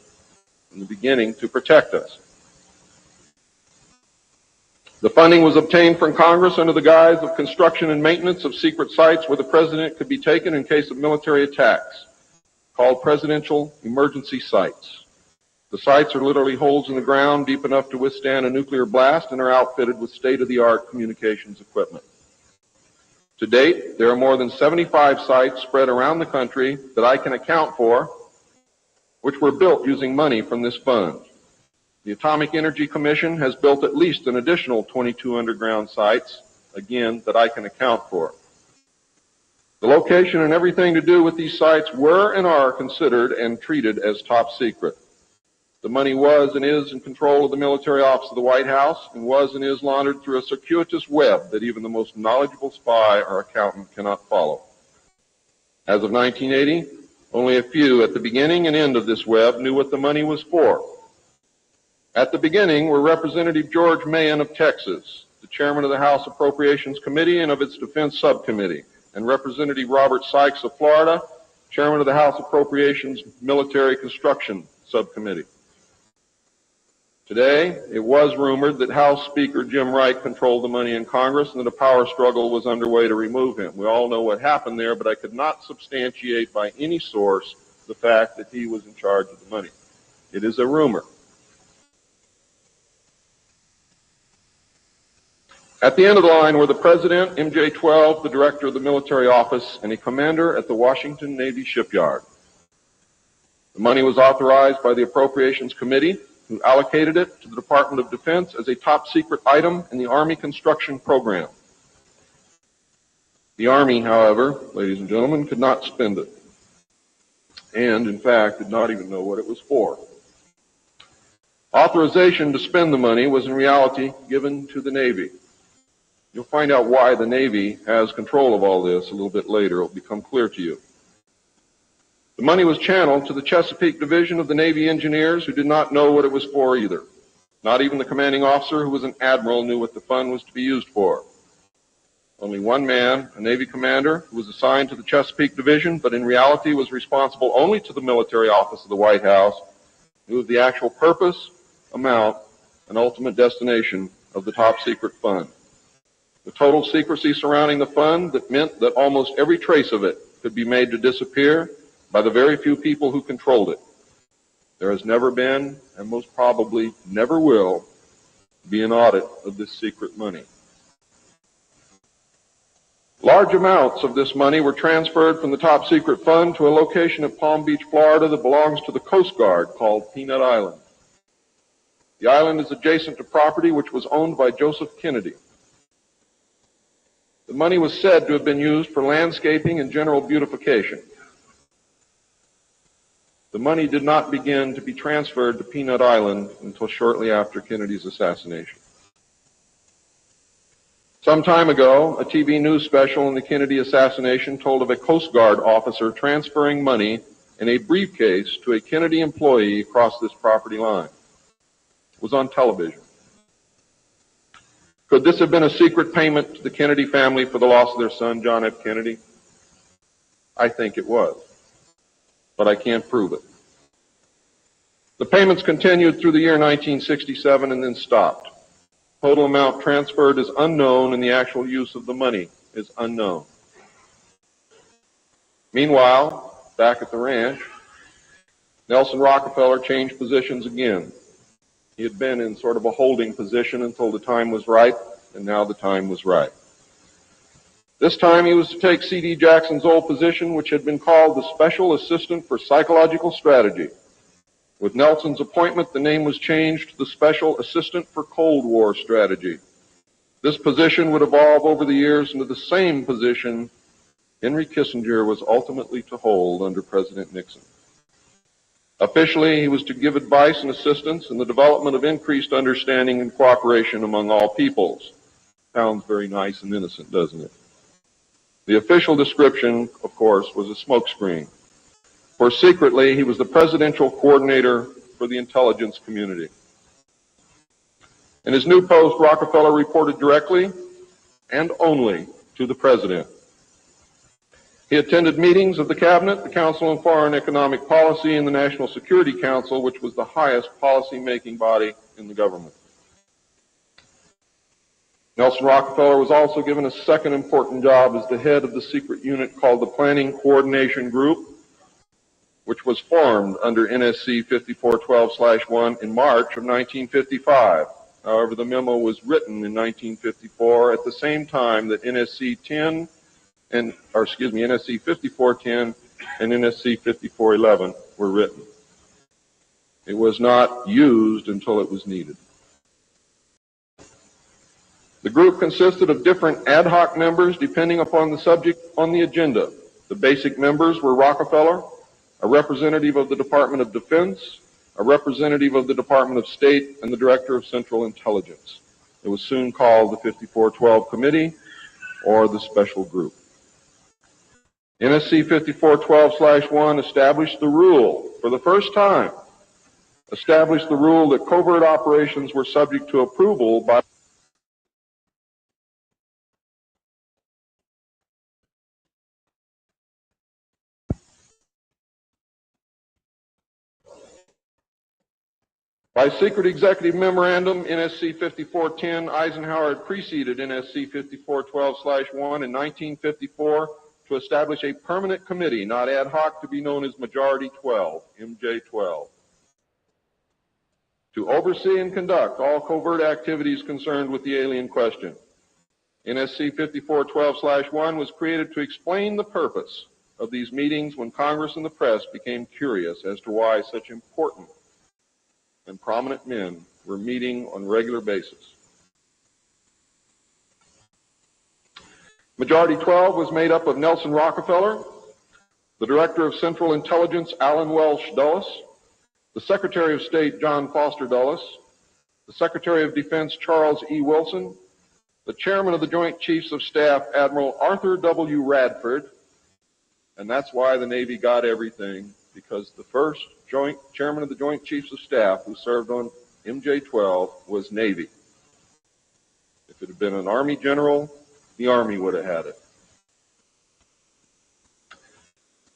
in the beginning to protect us. The funding was obtained from Congress under the guise of construction and maintenance of secret sites where the president could be taken in case of military attacks, called presidential emergency sites. The sites are literally holes in the ground deep enough to withstand a nuclear blast and are outfitted with state-of-the-art communications equipment. To date, there are more than 75 sites spread around the country that I can account for, which were built using money from this fund. The Atomic Energy Commission has built at least an additional 22 underground sites, again, that I can account for. The location and everything to do with these sites were and are considered and treated as top secret. The money was and is in control of the military office of the White House, and was and is laundered through a circuitous web that even the most knowledgeable spy or accountant cannot follow. As of 1980, only a few at the beginning and end of this web knew what the money was for. At the beginning were Representative George Mahan of Texas, the chairman of the House Appropriations Committee and of its Defense Subcommittee, and Representative Robert Sykes of Florida, chairman of the House Appropriations Military Construction Subcommittee. Today, it was rumored that House Speaker Jim Wright controlled the money in Congress and that a power struggle was underway to remove him. We all know what happened there, but I could not substantiate by any source the fact that he was in charge of the money. It is a rumor. At the end of the line were the President, MJ-12, the Director of the Military Office, and a commander at the Washington Navy Shipyard. The money was authorized by the Appropriations Committee, who allocated it to the Department of Defense as a top-secret item in the Army construction program. The Army, however, ladies and gentlemen, could not spend it, and, in fact, did not even know what it was for. Authorization to spend the money was in reality given to the Navy. You'll find out why the Navy has control of all this a little bit later. It'll become clear to you. The money was channeled to the Chesapeake Division of the Navy Engineers, who did not know what it was for either. Not even the commanding officer, who was an admiral, knew what the fund was to be used for. Only one man, a Navy commander, who was assigned to the Chesapeake Division, but in reality was responsible only to the military office of the White House, knew of the actual purpose, amount, and ultimate destination of the top secret fund. The total secrecy surrounding the fund that meant that almost every trace of it could be made to disappear by the very few people who controlled it. There has never been, and most probably never will, be an audit of this secret money. Large amounts of this money were transferred from the top secret fund to a location at Palm Beach, Florida that belongs to the Coast Guard called Peanut Island. The island is adjacent to property which was owned by Joseph Kennedy. The money was said to have been used for landscaping and general beautification. The money did not begin to be transferred to Peanut Island until shortly after Kennedy's assassination. Some time ago, a TV news special on the Kennedy assassination told of a Coast Guard officer transferring money in a briefcase to a Kennedy employee across this property line. It was on television. Could this have been a secret payment to the Kennedy family for the loss of their son, John F. Kennedy? I think it was, but I can't prove it. The payments continued through the year 1967 and then stopped. Total amount transferred is unknown and the actual use of the money is unknown. Meanwhile, back at the ranch, Nelson Rockefeller changed positions again. He had been in sort of a holding position until the time was right, and now the time was right. This time he was to take C.D. Jackson's old position, which had been called the Special Assistant for Psychological Strategy. With Nelson's appointment, the name was changed to the Special Assistant for Cold War Strategy. This position would evolve over the years into the same position Henry Kissinger was ultimately to hold under President Nixon. Officially, he was to give advice and assistance in the development of increased understanding and cooperation among all peoples. Sounds very nice and innocent, doesn't it? The official description, of course, was a smokescreen. For secretly, he was the presidential coordinator for the intelligence community. In his new post, Rockefeller reported directly and only to the president. He attended meetings of the Cabinet, the Council on Foreign Economic Policy, and the National Security Council, which was the highest policy-making body in the government. Nelson Rockefeller was also given a second important job as the head of the secret unit called the Planning Coordination Group, which was formed under NSC 5412/1 in March of 1955. However, the memo was written in 1954 at the same time that NSC 5410 and NSC 5411 were written. It was not used until it was needed. The group consisted of different ad hoc members depending upon the subject on the agenda. The basic members were Rockefeller, a representative of the Department of Defense, a representative of the Department of State, and the Director of Central Intelligence. It was soon called the 5412 Committee or the Special Group. NSC 5412/1 established the rule, for the first time, established the rule that covert operations were subject to approval by secret executive memorandum. NSC 5410, Eisenhower had preceded NSC 5412/1 in 1954 to establish a permanent committee, not ad hoc, to be known as Majority 12, MJ12, to oversee and conduct all covert activities concerned with the alien question. NSC 5412/1 was created to explain the purpose of these meetings when Congress and the press became curious as to why such important and prominent men were meeting on a regular basis. Majority 12 was made up of Nelson Rockefeller, the Director of Central Intelligence, Alan Welsh Dulles, the Secretary of State, John Foster Dulles, the Secretary of Defense, Charles E. Wilson, the Chairman of the Joint Chiefs of Staff, Admiral Arthur W. Radford, and that's why the Navy got everything, because the first Chairman of the Joint Chiefs of Staff who served on MJ12 was Navy. If it had been an Army general, the Army would have had it.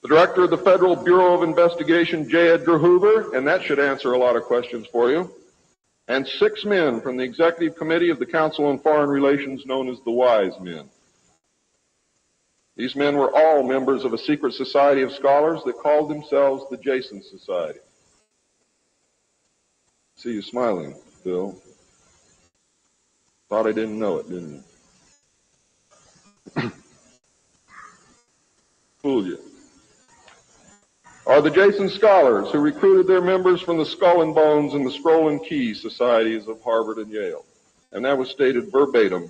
The Director of the Federal Bureau of Investigation, J. Edgar Hoover, and that should answer a lot of questions for you, and 6 men from the Executive Committee of the Council on Foreign Relations known as the Wise Men. These men were all members of a secret society of scholars that called themselves the Jason Society. See you smiling, Bill. Thought I didn't know it, didn't you? Fooled you. Are the Jason Scholars, who recruited their members from the Skull and Bones and the Scroll and Key societies of Harvard and Yale. And that was stated verbatim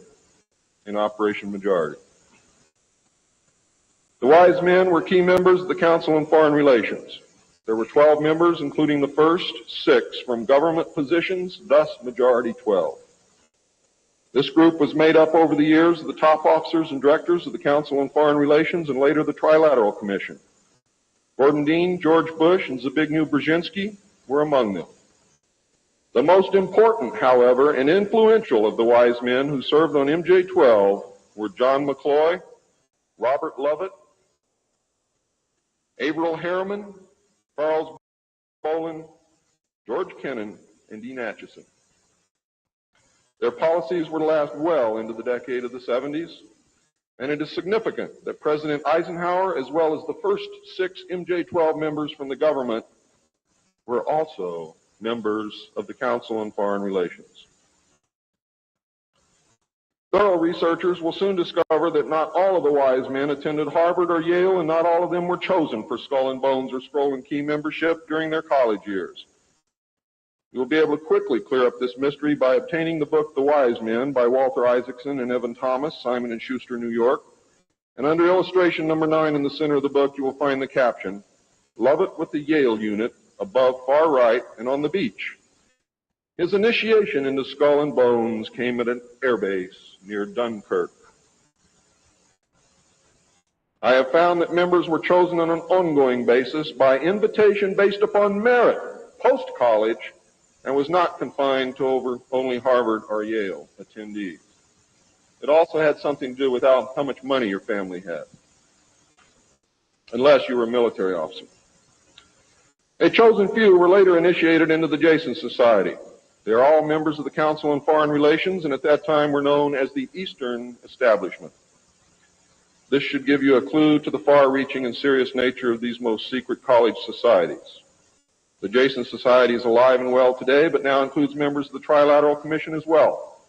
in Operation Majority. The Wise Men were key members of the Council on Foreign Relations. There were 12 members, including the first 6 from government positions, thus Majority 12. This group was made up over the years of the top officers and directors of the Council on Foreign Relations and later the Trilateral Commission. Gordon Dean, George Bush, and Zbigniew Brzezinski were among them. The most important, however, and influential of the wise men who served on MJ-12 were John McCloy, Robert Lovett, Averill Harriman, Charles Bolin, George Kennan, and Dean Acheson. Their policies were to last well into the decade of the 70s, and it is significant that President Eisenhower, as well as the first 6 MJ-12 members from the government, were also members of the Council on Foreign Relations. Thorough researchers will soon discover that not all of the wise men attended Harvard or Yale, and not all of them were chosen for Skull and Bones or Scroll and Key membership during their college years. You will be able to quickly clear up this mystery by obtaining the book The Wise Men by Walter Isaacson and Evan Thomas, Simon & Schuster, New York. And under illustration number 9 in the center of the book, you will find the caption, "Lovett with the Yale unit, above far right and on the beach. His initiation into Skull and Bones came at an airbase near Dunkirk." I have found that members were chosen on an ongoing basis by invitation based upon merit post-college, and was not confined to only Harvard or Yale attendees. It also had something to do with how much money your family had, unless you were a military officer. A chosen few were later initiated into the Jason Society. They are all members of the Council on Foreign Relations, and at that time were known as the Eastern Establishment. This should give you a clue to the far-reaching and serious nature of these most secret college societies. The Jason Society is alive and well today, but now includes members of the Trilateral Commission as well.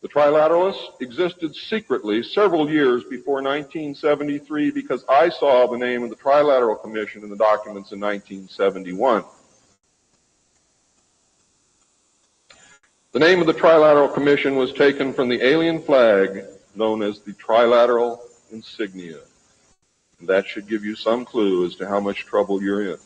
The Trilateralists existed secretly several years before 1973 because I saw the name of the Trilateral Commission in the documents in 1971. The name of the Trilateral Commission was taken from the alien flag known as the Trilateral Insignia. And that should give you some clue as to how much trouble you're in.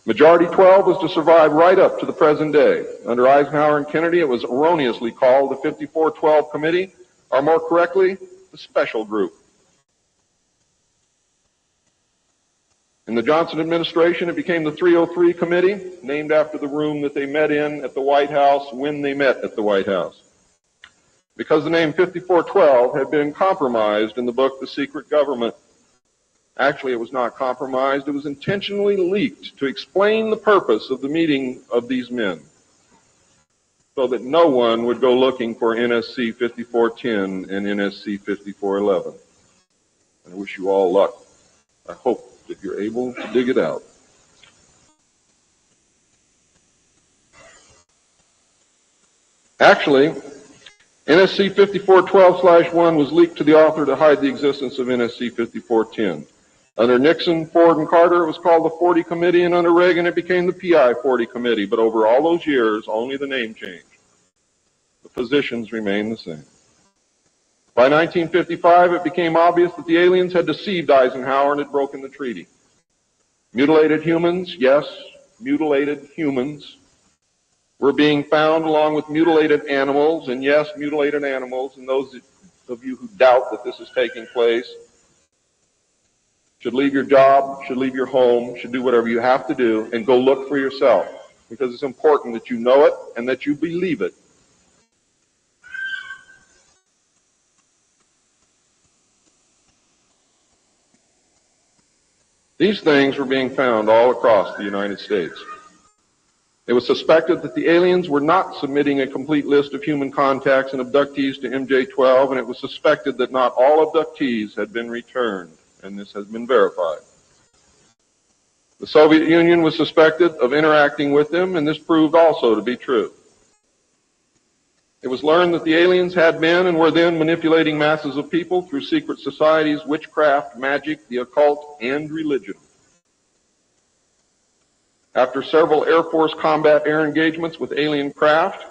Majority 12 was to survive right up to the present day. Under Eisenhower and Kennedy, it was erroneously called the 5412 Committee, or more correctly, the Special Group. In the Johnson administration, it became the 303 Committee, named after the room that they met in at the White House when they met at the White House. Because the name 5412 had been compromised in the book The Secret Government. Actually, it was not compromised. It was intentionally leaked to explain the purpose of the meeting of these men, so that no one would go looking for NSC 5410 and NSC 5411. I wish you all luck. I hope that you're able to dig it out. Actually, NSC 5412/1 was leaked to the author to hide the existence of NSC 5410. Under Nixon, Ford, and Carter, it was called the 40 Committee, and under Reagan, it became the PI 40 Committee. But over all those years, only the name changed. The positions remained the same. By 1955, it became obvious that the aliens had deceived Eisenhower and had broken the treaty. Mutilated humans, yes, mutilated humans, were being found along with mutilated animals, and yes, mutilated animals, and those of you who doubt that this is taking place should leave your job, should leave your home, should do whatever you have to do, and go look for yourself, because it's important that you know it and that you believe it. These things were being found all across the United States. It was suspected that the aliens were not submitting a complete list of human contacts and abductees to MJ-12, and it was suspected that not all abductees had been returned, and this has been verified. The Soviet Union was suspected of interacting with them, and this proved also to be true. It was learned that the aliens had been and were then manipulating masses of people through secret societies, witchcraft, magic, the occult, and religion. After several Air Force combat air engagements with alien craft,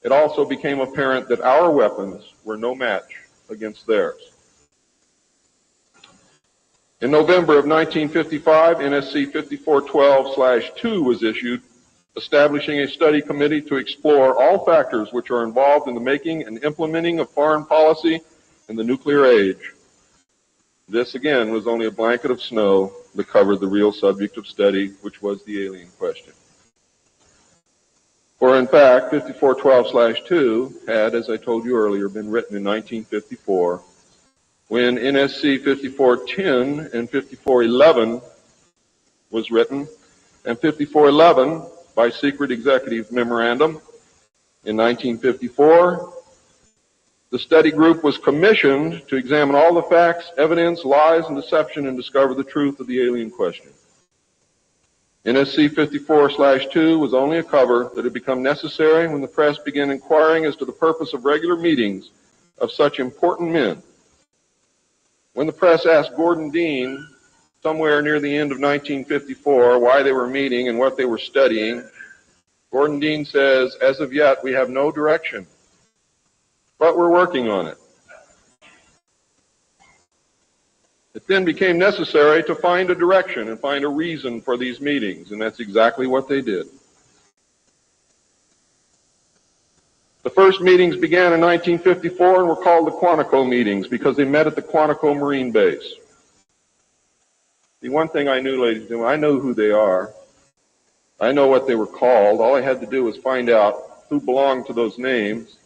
it also became apparent that our weapons were no match against theirs. In November of 1955, NSC 5412/2 was issued, establishing a study committee to explore all factors which are involved in the making and implementing of foreign policy in the nuclear age. This, again, was only a blanket of snow that covered the real subject of study, which was the alien question. For, in fact, 5412/2 had, as I told you earlier, been written in 1954, when NSC 5410 and 5411 was written, and 5411, by secret executive memorandum in 1954, the study group was commissioned to examine all the facts, evidence, lies, and deception and discover the truth of the alien question. NSC 54/2 was only a cover that had become necessary when the press began inquiring as to the purpose of regular meetings of such important men. When the press asked Gordon Dean, somewhere near the end of 1954, why they were meeting and what they were studying, Gordon Dean says, "As of yet, we have no direction, but we're working on it." It then became necessary to find a direction and find a reason for these meetings, and that's exactly what they did. The first meetings began in 1954 and were called the Quantico meetings because they met at the Quantico Marine Base. The one thing I knew, ladies and gentlemen, I know who they are. I know what they were called. All I had to do was find out who belonged to those names.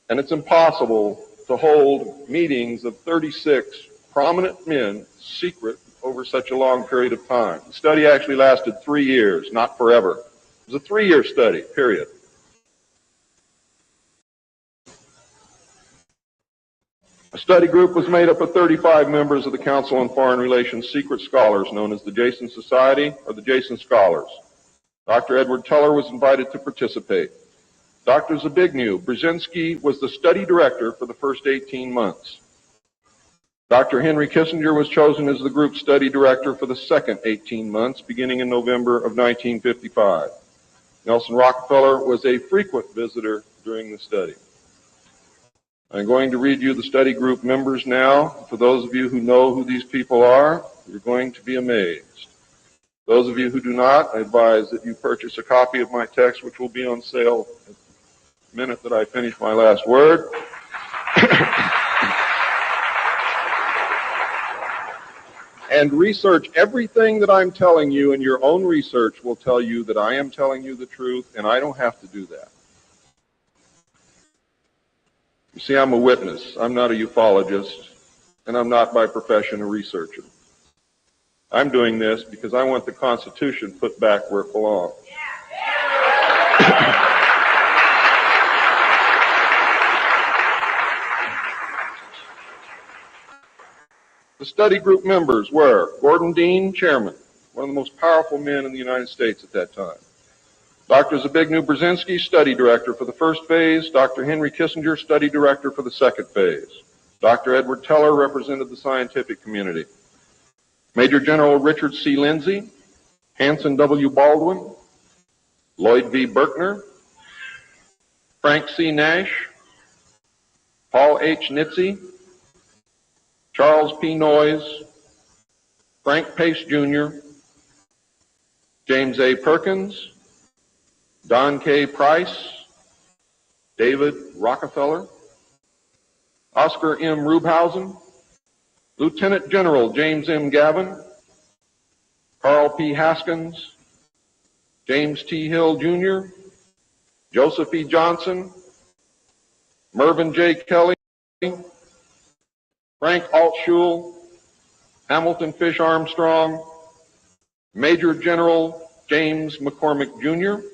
And it's impossible to hold meetings of 36 prominent men secret over such a long period of time. The study actually lasted 3 years, not forever. It was a 3-year study, period. A study group was made up of 35 members of the Council on Foreign Relations secret scholars known as the Jason Society or the Jason Scholars. Dr. Edward Teller was invited to participate. Dr. Zbigniew Brzezinski was the study director for the first 18 months. Dr. Henry Kissinger was chosen as the group study director for the second 18 months, beginning in November of 1955. Nelson Rockefeller was a frequent visitor during the study. I'm going to read you the study group members now. For those of you who know who these people are, you're going to be amazed. Those of you who do not, I advise that you purchase a copy of my text, which will be on sale the minute that I finish my last word. And research everything that I'm telling you, and your own research will tell you that I am telling you the truth, and I don't have to do that. You see, I'm a witness. I'm not a ufologist, and I'm not by profession a researcher. I'm doing this because I want the Constitution put back where it belongs. The study group members were Gordon Dean, chairman, one of the most powerful men in the United States at that time. Dr. Zbigniew Brzezinski, study director for the first phase. Dr. Henry Kissinger, study director for the second phase. Dr. Edward Teller represented the scientific community. Major General Richard C. Lindsay, Hanson W. Baldwin, Lloyd V. Berkner, Frank C. Nash, Paul H. Nitze, Charles P. Noyes, Frank Pace Jr., James A. Perkins, Don K. Price, David Rockefeller, Oscar M. Rubhausen, Lieutenant General James M. Gavin, Carl P. Haskins, James T. Hill Jr., Joseph E. Johnson, Mervyn J. Kelly, Frank Altschul, Hamilton Fish Armstrong, Major General James McCormick Jr.,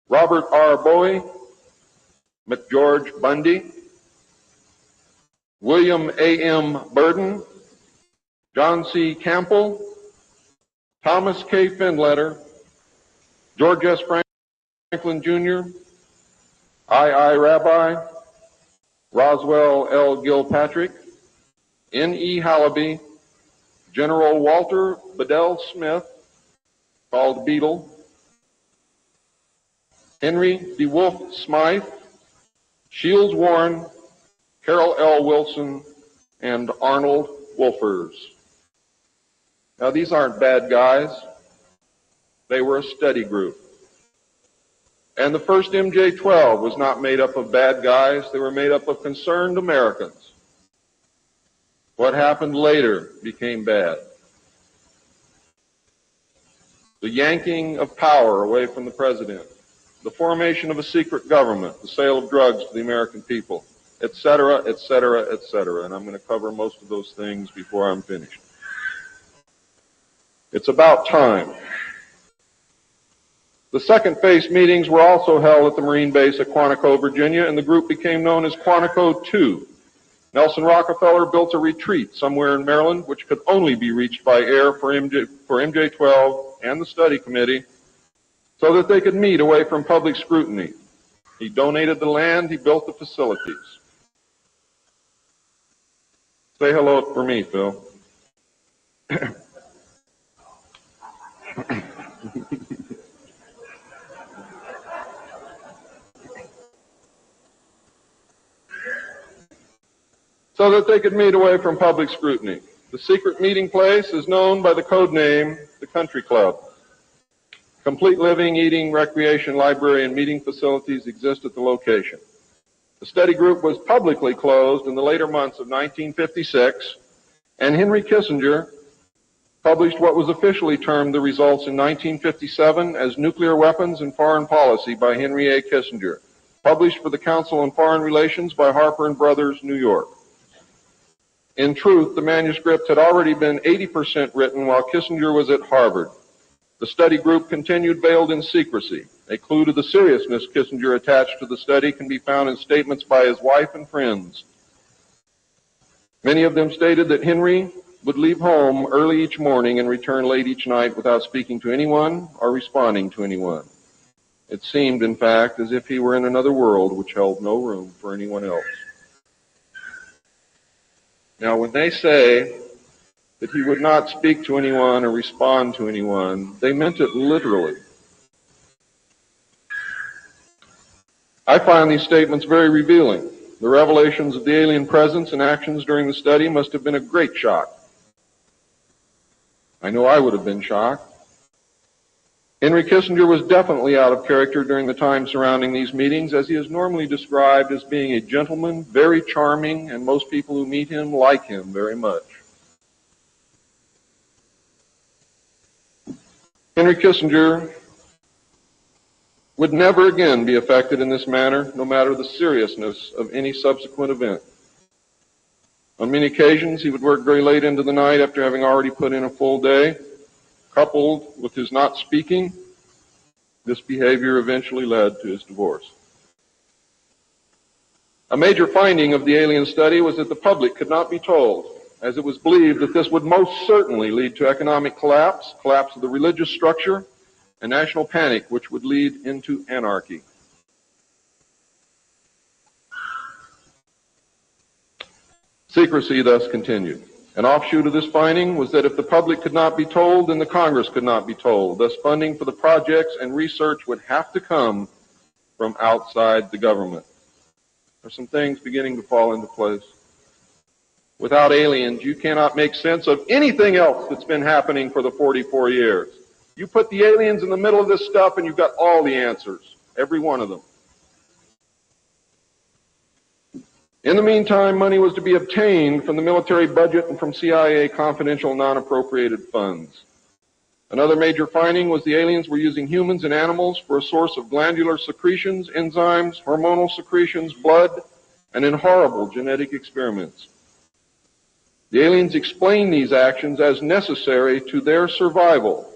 Robert R. Bowie, McGeorge Bundy, William A. M. Burden, John C. Campbell, Thomas K. Findletter, George S. Franklin Jr., I. Rabbi, Roswell L. Gilpatrick, N. E. Hallaby, General Walter Bedell Smith, called Beetle, Henry DeWolf Smythe, Shields Warren, Carol L. Wilson, and Arnold Wolfers. Now, these aren't bad guys. They were a study group. And the first MJ-12 was not made up of bad guys. They were made up of concerned Americans. What happened later became bad. The yanking of power away from the president, the formation of a secret government, the sale of drugs to the American people, etc., etc., etc. And I'm going to cover most of those things before I'm finished. It's about time. The second phase meetings were also held at the Marine base at Quantico, Virginia, and the group became known as Quantico 2. Nelson Rockefeller built a retreat somewhere in Maryland, which could only be reached by air for MJ-12 and the study committee, so that they could meet away from public scrutiny. He donated the land, he built the facilities. Say hello for me, Phil. So that they could meet away from public scrutiny. The secret meeting place is known by the code name, the Country Club. Complete living, eating, recreation, library, and meeting facilities exist at the location. The study group was publicly closed in the later months of 1956, and Henry Kissinger published what was officially termed the results in 1957 as Nuclear Weapons and Foreign Policy by Henry A. Kissinger, published for the Council on Foreign Relations by Harper & Brothers, New York. In truth, the manuscript had already been 80% written while Kissinger was at Harvard. The study group continued veiled in secrecy. A clue to the seriousness Kissinger attached to the study can be found in statements by his wife and friends. Many of them stated that Henry would leave home early each morning and return late each night without speaking to anyone or responding to anyone. It seemed, in fact, as if he were in another world which held no room for anyone else. Now, when they say that he would not speak to anyone or respond to anyone, they meant it literally. I find these statements very revealing. The revelations of the alien presence and actions during the study must have been a great shock. I know I would have been shocked. Henry Kissinger was definitely out of character during the time surrounding these meetings, as he is normally described as being a gentleman, very charming, and most people who meet him like him very much. Henry Kissinger would never again be affected in this manner, no matter the seriousness of any subsequent event. On many occasions, he would work very late into the night after having already put in a full day. Coupled with his not speaking, this behavior eventually led to his divorce. A major finding of the alien study was that the public could not be told, as it was believed that this would most certainly lead to economic collapse, collapse of the religious structure, and national panic, which would lead into anarchy. Secrecy thus continued. An offshoot of this finding was that if the public could not be told, then the Congress could not be told. Thus, funding for the projects and research would have to come from outside the government. There's some things beginning to fall into place. Without aliens, you cannot make sense of anything else that's been happening for the 44 years. You put the aliens in the middle of this stuff and you've got all the answers, every one of them. In the meantime, money was to be obtained from the military budget and from CIA confidential non-appropriated funds. Another major finding was the aliens were using humans and animals for a source of glandular secretions, enzymes, hormonal secretions, blood, and in horrible genetic experiments. The aliens explained these actions as necessary to their survival.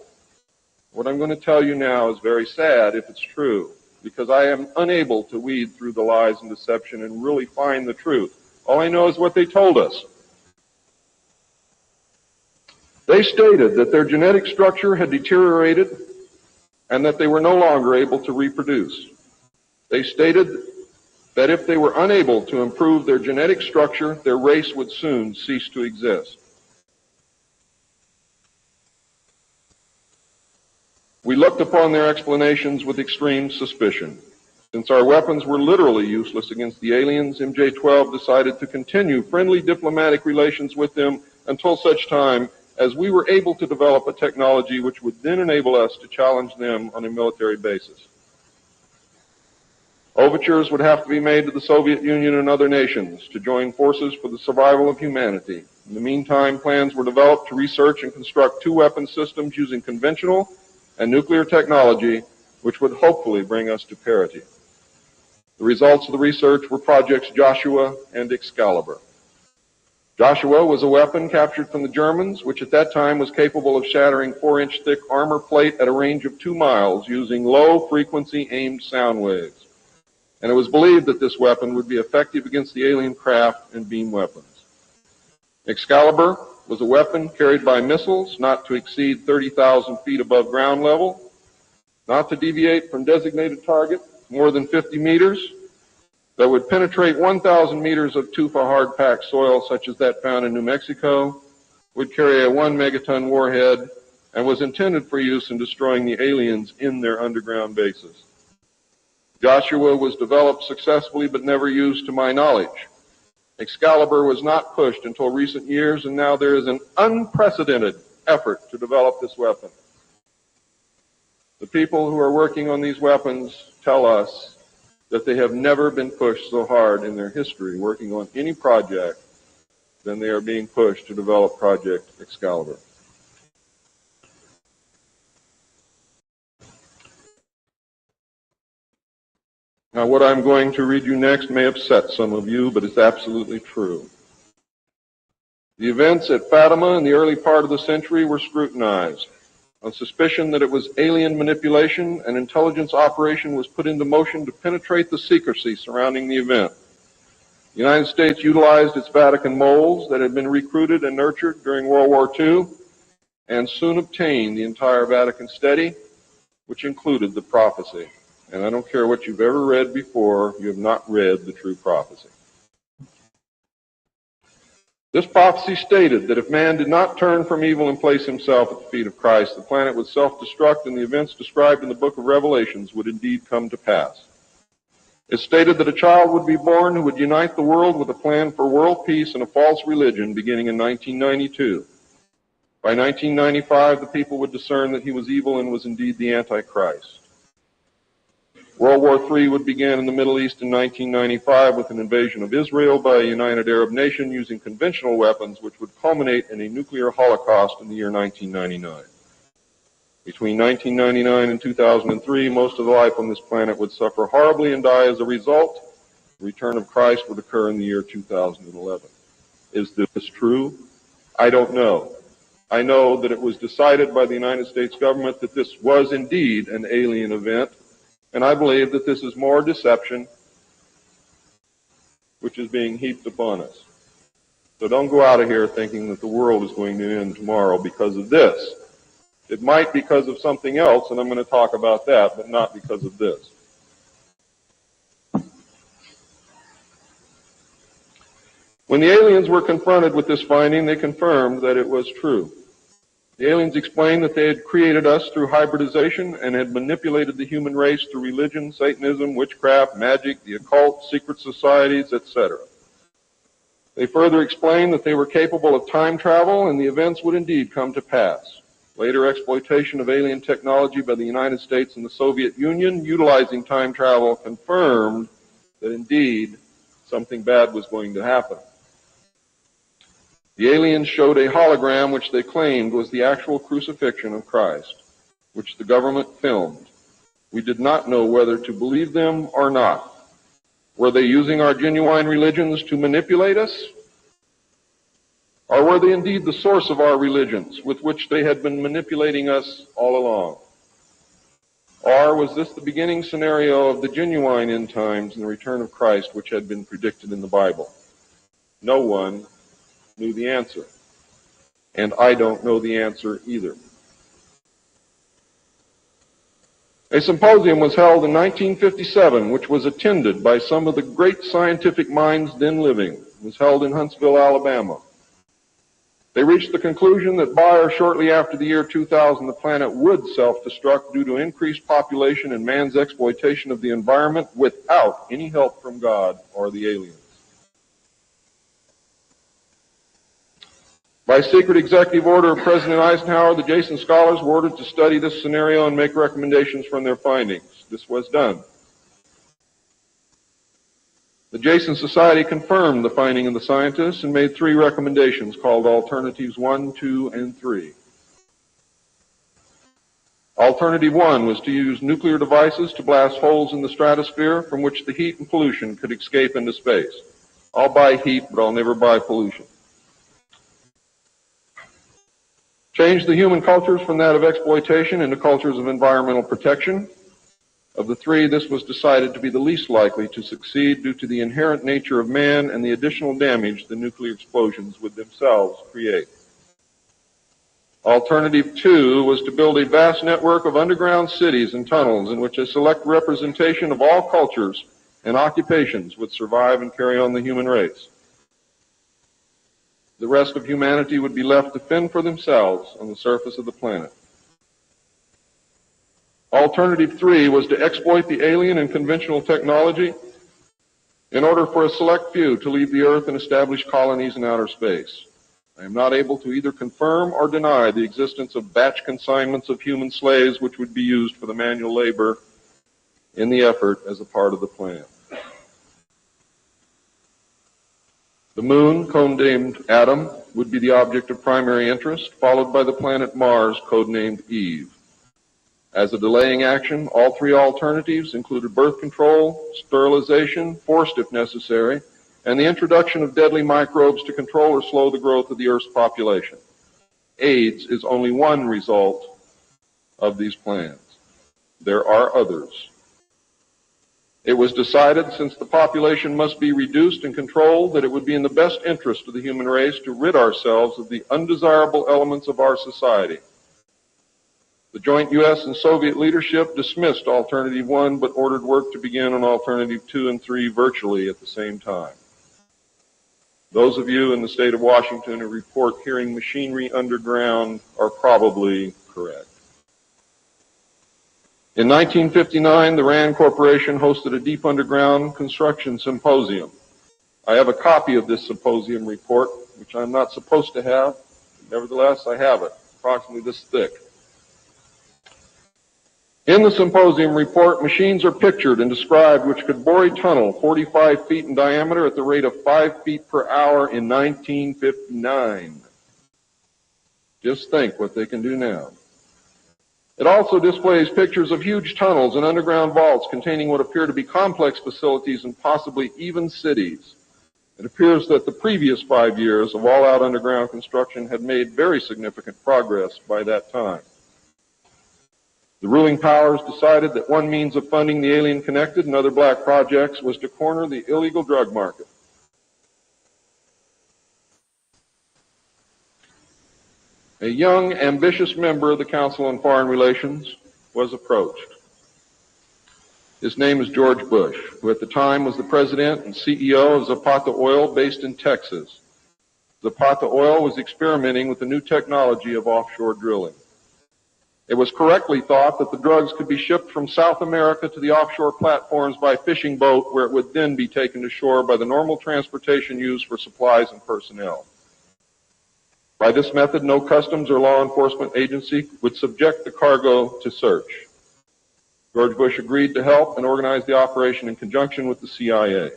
What I'm going to tell you now is very sad if it's true, because I am unable to weed through the lies and deception and really find the truth. All I know is what they told us. They stated that their genetic structure had deteriorated and that they were no longer able to reproduce. They stated that if they were unable to improve their genetic structure, their race would soon cease to exist. We looked upon their explanations with extreme suspicion. Since our weapons were literally useless against the aliens, MJ-12 decided to continue friendly diplomatic relations with them until such time as we were able to develop a technology which would then enable us to challenge them on a military basis. Overtures would have to be made to the Soviet Union and other nations to join forces for the survival of humanity. In the meantime, plans were developed to research and construct two weapon systems using conventional and nuclear technology, which would hopefully bring us to parity. The results of the research were projects Joshua and Excalibur. Joshua was a weapon captured from the Germans, which at that time was capable of shattering 4-inch thick armor plate at a range of 2 miles using low-frequency aimed sound waves. And it was believed that this weapon would be effective against the alien craft and beam weapons. Excalibur was a weapon carried by missiles not to exceed 30,000 feet above ground level, not to deviate from designated target more than 50 meters, that would penetrate 1,000 meters of tufa hard-packed soil such as that found in New Mexico, would carry a 1 megaton warhead, and was intended for use in destroying the aliens in their underground bases. Joshua was developed successfully but never used to my knowledge. Excalibur was not pushed until recent years, and now there is an unprecedented effort to develop this weapon. The people who are working on these weapons tell us that they have never been pushed so hard in their history working on any project than they are being pushed to develop Project Excalibur. Now, what I'm going to read you next may upset some of you, but it's absolutely true. The events at Fatima in the early part of the century were scrutinized. On suspicion that it was alien manipulation, an intelligence operation was put into motion to penetrate the secrecy surrounding the event. The United States utilized its Vatican moles that had been recruited and nurtured during World War II and soon obtained the entire Vatican study, which included the prophecy. And I don't care what you've ever read before, you have not read the true prophecy. This prophecy stated that if man did not turn from evil and place himself at the feet of Christ, the planet would self-destruct and the events described in the book of Revelations would indeed come to pass. It stated that a child would be born who would unite the world with a plan for world peace and a false religion beginning in 1992. By 1995, the people would discern that he was evil and was indeed the Antichrist. World War III would begin in the Middle East in 1995 with an invasion of Israel by a united Arab nation using conventional weapons, which would culminate in a nuclear holocaust in the year 1999. Between 1999 and 2003, most of the life on this planet would suffer horribly and die as a result. The return of Christ would occur in the year 2011. Is this true? I don't know. I know that it was decided by the United States government that this was indeed an alien event, and I believe that this is more deception which is being heaped upon us. So don't go out of here thinking that the world is going to end tomorrow because of this. It might because of something else, and I'm going to talk about that, but not because of this. When the aliens were confronted with this finding, they confirmed that it was true. The aliens explained that they had created us through hybridization and had manipulated the human race through religion, Satanism, witchcraft, magic, the occult, secret societies, etc. They further explained that they were capable of time travel and the events would indeed come to pass. Later exploitation of alien technology by the United States and the Soviet Union utilizing time travel confirmed that indeed something bad was going to happen. The aliens showed a hologram which they claimed was the actual crucifixion of Christ, which the government filmed. We did not know whether to believe them or not. Were they using our genuine religions to manipulate us? Or were they indeed the source of our religions with which they had been manipulating us all along? Or was this the beginning scenario of the genuine end times and the return of Christ which had been predicted in the Bible? No one knew the answer. And I don't know the answer either. A symposium was held in 1957, which was attended by some of the great scientific minds then living. It was held in Huntsville, Alabama. They reached the conclusion that by or shortly after the year 2000, the planet would self-destruct due to increased population and man's exploitation of the environment without any help from God or the aliens. By secret executive order of President Eisenhower, the Jason scholars were ordered to study this scenario and make recommendations from their findings. This was done. The Jason Society confirmed the finding of the scientists and made 3 recommendations called Alternatives 1, 2, and 3. Alternative 1 was to use nuclear devices to blast holes in the stratosphere from which the heat and pollution could escape into space. I'll buy heat, but I'll never buy pollution. Change the human cultures from that of exploitation into cultures of environmental protection. Of the 3, this was decided to be the least likely to succeed due to the inherent nature of man and the additional damage the nuclear explosions would themselves create. Alternative 2 was to build a vast network of underground cities and tunnels in which a select representation of all cultures and occupations would survive and carry on the human race. The rest of humanity would be left to fend for themselves on the surface of the planet. Alternative 3 was to exploit the alien and conventional technology in order for a select few to leave the Earth and establish colonies in outer space. I am not able to either confirm or deny the existence of batch consignments of human slaves which would be used for the manual labor in the effort as a part of the plan. The moon, codenamed Adam, would be the object of primary interest, followed by the planet Mars, codenamed Eve. As a delaying action, all 3 alternatives included birth control, sterilization, forced if necessary, and the introduction of deadly microbes to control or slow the growth of the Earth's population. AIDS is only one result of these plans. There are others. It was decided, since the population must be reduced and controlled, that it would be in the best interest of the human race to rid ourselves of the undesirable elements of our society. The joint U.S. and Soviet leadership dismissed Alternative 1, but ordered work to begin on Alternative 2 and 3 virtually at the same time. Those of you in the state of Washington who report hearing machinery underground are probably correct. In 1959, the RAND Corporation hosted a deep underground construction symposium. I have a copy of this symposium report, which I'm not supposed to have. Nevertheless, I have it, approximately this thick. In the symposium report, machines are pictured and described which could bore a tunnel 45 feet in diameter at the rate of 5 feet per hour in 1959. Just think what they can do now. It also displays pictures of huge tunnels and underground vaults containing what appear to be complex facilities and possibly even cities. It appears that the previous 5 years of all-out underground construction had made very significant progress by that time. The ruling powers decided that one means of funding the alien-connected and other black projects was to corner the illegal drug market. A young, ambitious member of the Council on Foreign Relations was approached. His name is George Bush, who at the time was the president and CEO of Zapata Oil based in Texas. Zapata Oil was experimenting with the new technology of offshore drilling. It was correctly thought that the drugs could be shipped from South America to the offshore platforms by fishing boat, where it would then be taken to shore by the normal transportation used for supplies and personnel. By this method, no customs or law enforcement agency would subject the cargo to search. George Bush agreed to help and organized the operation in conjunction with the CIA.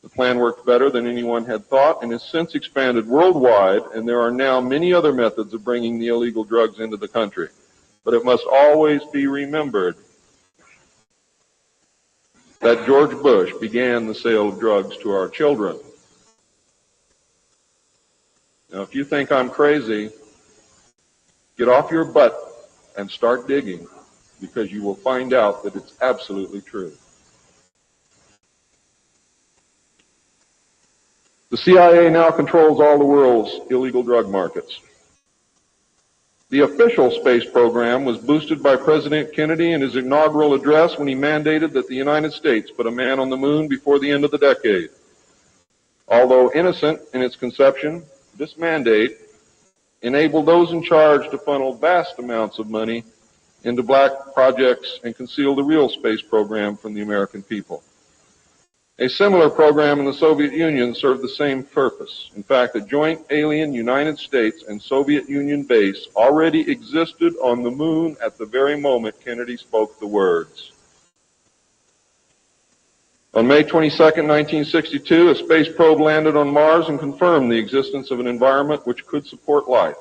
The plan worked better than anyone had thought and has since expanded worldwide, and there are now many other methods of bringing the illegal drugs into the country. But it must always be remembered that George Bush began the sale of drugs to our children. Now, if you think I'm crazy, get off your butt and start digging, because you will find out that it's absolutely true. The CIA now controls all the world's illegal drug markets. The official space program was boosted by President Kennedy in his inaugural address when he mandated that the United States put a man on the moon before the end of the decade. Although innocent in its conception, this mandate enabled those in charge to funnel vast amounts of money into black projects and conceal the real space program from the American people. A similar program in the Soviet Union served the same purpose. In fact, a joint alien United States and Soviet Union base already existed on the moon at the very moment Kennedy spoke the words. On May 22, 1962, a space probe landed on Mars and confirmed the existence of an environment which could support life.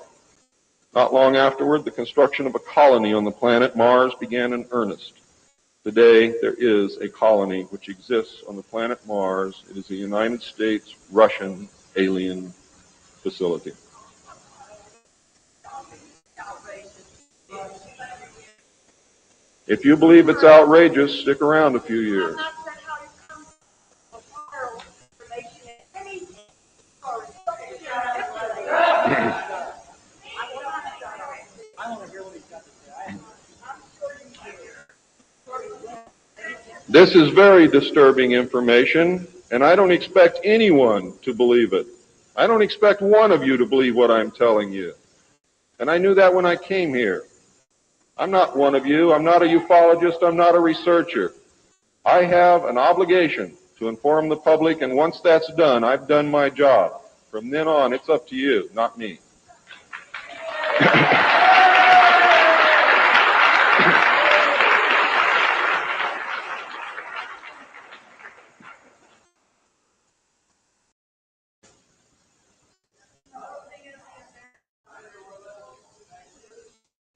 Not long afterward, the construction of a colony on the planet Mars began in earnest. Today, there is a colony which exists on the planet Mars. It is a United States-Russian alien facility. If you believe it's outrageous, stick around a few years. This is very disturbing information, and I don't expect anyone to believe it. I don't expect one of you to believe what I'm telling you. And I knew that when I came here. I'm not one of you. I'm not a ufologist. I'm not a researcher. I have an obligation to inform the public, and once that's done, I've done my job. From then on, it's up to you, not me.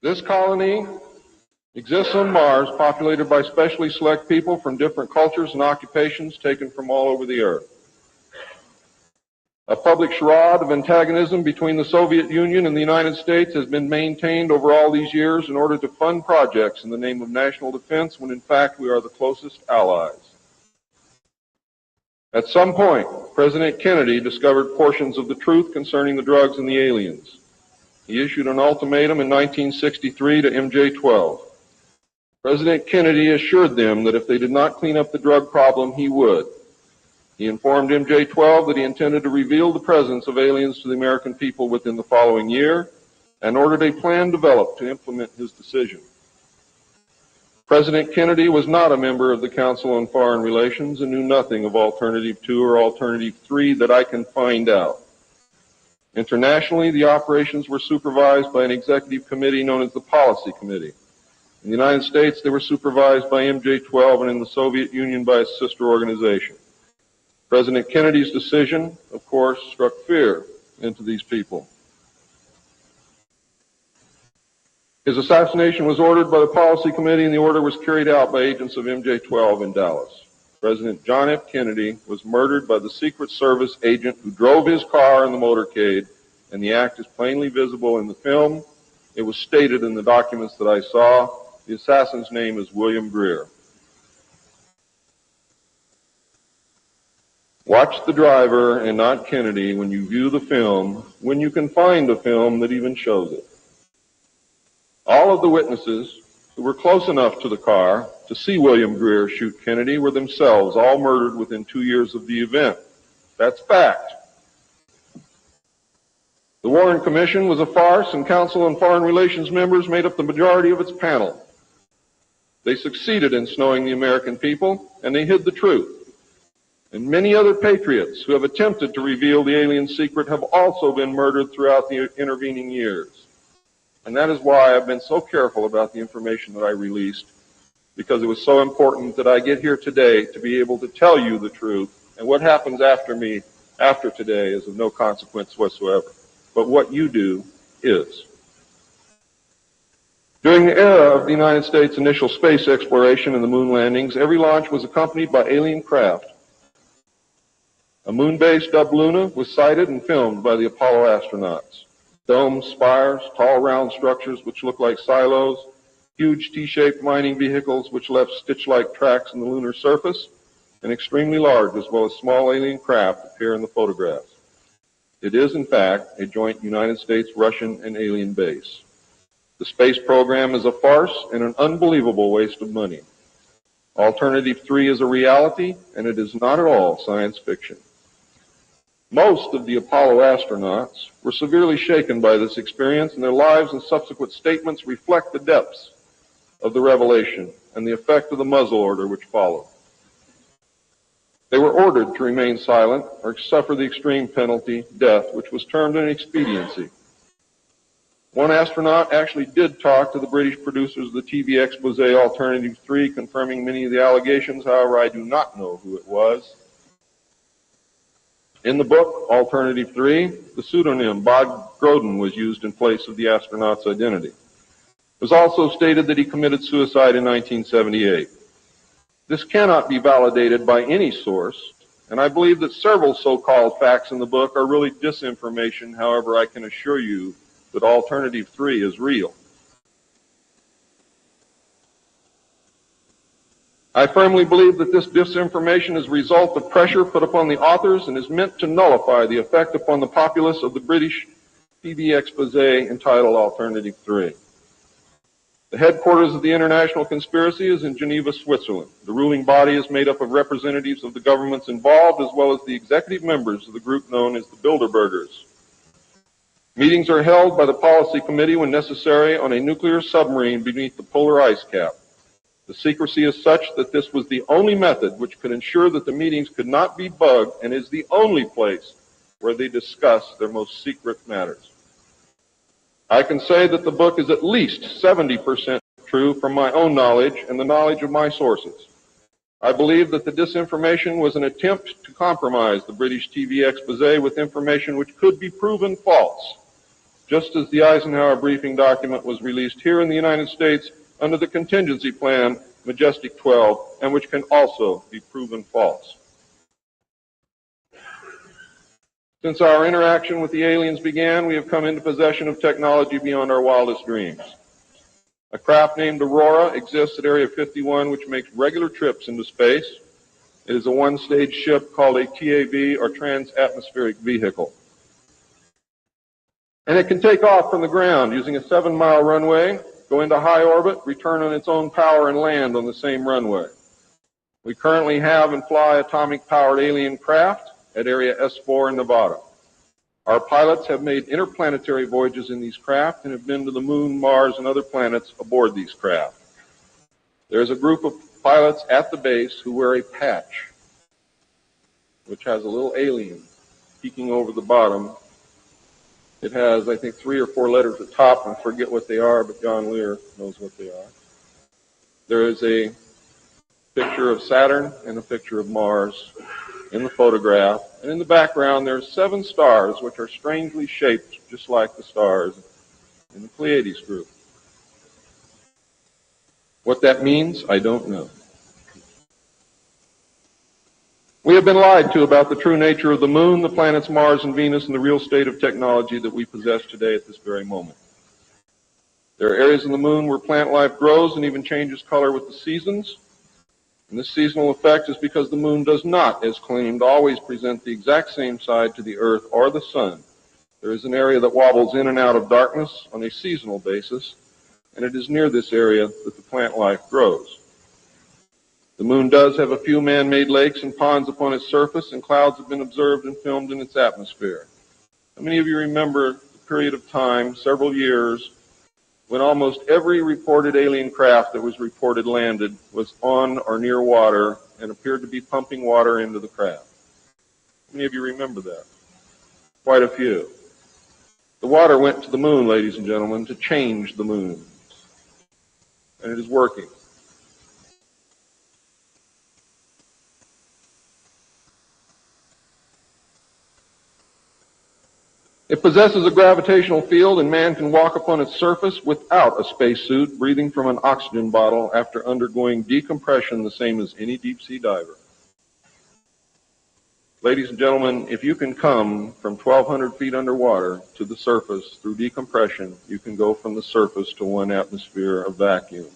This colony exists on Mars, populated by specially select people from different cultures and occupations taken from all over the earth. A public charade of antagonism between the Soviet Union and the United States has been maintained over all these years in order to fund projects in the name of national defense, when in fact we are the closest allies. At some point, President Kennedy discovered portions of the truth concerning the drugs and the aliens. He issued an ultimatum in 1963 to MJ-12. President Kennedy assured them that if they did not clean up the drug problem, he would. He informed MJ-12 that he intended to reveal the presence of aliens to the American people within the following year, and ordered a plan developed to implement his decision. President Kennedy was not a member of the Council on Foreign Relations and knew nothing of Alternative 2 or Alternative 3 that I can find out. Internationally, the operations were supervised by an executive committee known as the Policy Committee. In the United States, they were supervised by MJ-12, and in the Soviet Union by its sister organization. President Kennedy's decision, of course, struck fear into these people. His assassination was ordered by the Policy Committee, and the order was carried out by agents of MJ-12 in Dallas. President John F. Kennedy was murdered by the Secret Service agent who drove his car in the motorcade, and the act is plainly visible in the film. It was stated in the documents that I saw. The assassin's name is William Greer. Watch the driver and not Kennedy when you view the film, when you can find a film that even shows it. All of the witnesses who were close enough to the car to see William Greer shoot Kennedy were themselves all murdered within 2 years of the event. That's fact. The Warren Commission was a farce, and Council on Foreign Relations members made up the majority of its panel. They succeeded in snowing the American people, and they hid the truth. And many other patriots who have attempted to reveal the alien secret have also been murdered throughout the intervening years. And that is why I've been so careful about the information that I released, because it was so important that I get here today to be able to tell you the truth. And what happens after me, after today, is of no consequence whatsoever. But what you do is. During the era of the United States' initial space exploration and the moon landings, every launch was accompanied by alien craft. A moon base dubbed Luna was sighted and filmed by the Apollo astronauts. Domes, spires, tall round structures which look like silos, huge T-shaped mining vehicles which left stitch-like tracks in the lunar surface, and extremely large as well as small alien craft appear in the photographs. It is, in fact, a joint United States, Russian, and alien base. The space program is a farce and an unbelievable waste of money. Alternative 3 is a reality, and it is not at all science fiction. Most of the Apollo astronauts were severely shaken by this experience, and their lives and subsequent statements reflect the depths of the revelation and the effect of the muzzle order which followed. They were ordered to remain silent or suffer the extreme penalty, death, which was termed an expediency. One astronaut actually did talk to the British producers of the TV expose Alternative 3, confirming many of the allegations. However, I do not know who it was. In the book, Alternative 3, the pseudonym Bob Groden was used in place of the astronaut's identity. It was also stated that he committed suicide in 1978. This cannot be validated by any source, and I believe that several so-called facts in the book are really disinformation. However, I can assure you that Alternative 3 is real. I firmly believe that this disinformation is a result of pressure put upon the authors and is meant to nullify the effect upon the populace of the British TV expose entitled Alternative 3. The headquarters of the international conspiracy is in Geneva, Switzerland. The ruling body is made up of representatives of the governments involved, as well as the executive members of the group known as the Bilderbergers. Meetings are held by the policy committee when necessary on a nuclear submarine beneath the polar ice cap. The secrecy is such that this was the only method which could ensure that the meetings could not be bugged, and is the only place where they discuss their most secret matters. I can say that the book is at least 70% true from my own knowledge and the knowledge of my sources. I believe that the disinformation was an attempt to compromise the British TV expose with information which could be proven false, just as the Eisenhower briefing document was released here in the United States under the contingency plan Majestic 12, and which can also be proven false. Since our interaction with the aliens began, we have come into possession of technology beyond our wildest dreams. A craft named Aurora exists at Area 51, which makes regular trips into space. It is a one-stage ship called a TAV, or Trans-Atmospheric Vehicle. And it can take off from the ground using a 7-mile runway, go into high orbit, return on its own power, and land on the same runway. We currently have and fly atomic-powered alien craft at Area S4 in Nevada. Our pilots have made interplanetary voyages in these craft and have been to the Moon, Mars, and other planets aboard these craft. There's a group of pilots at the base who wear a patch, which has a little alien peeking over the bottom. It has, I think, 3 or 4 letters at the top. I forget what they are, but John Lear knows what they are. There is a picture of Saturn and a picture of Mars in the photograph. And in the background, there are 7 stars, which are strangely shaped just like the stars in the Pleiades group. What that means, I don't know. We have been lied to about the true nature of the moon, the planets Mars and Venus, and the real state of technology that we possess today at this very moment. There are areas in the moon where plant life grows and even changes color with the seasons. And this seasonal effect is because the moon does not, as claimed, always present the exact same side to the Earth or the sun. There is an area that wobbles in and out of darkness on a seasonal basis, and it is near this area that the plant life grows. The moon does have a few man-made lakes and ponds upon its surface, and clouds have been observed and filmed in its atmosphere. How many of you remember the period of time, several years, when almost every reported alien craft that was reported landed was on or near water and appeared to be pumping water into the craft? How many of you remember that? Quite a few. The water went to the moon, ladies and gentlemen, to change the moon. And it is working. It possesses a gravitational field, and man can walk upon its surface without a spacesuit, breathing from an oxygen bottle after undergoing decompression the same as any deep-sea diver. Ladies and gentlemen, if you can come from 1,200 feet underwater to the surface through decompression, you can go from the surface to 1 atmosphere of vacuum.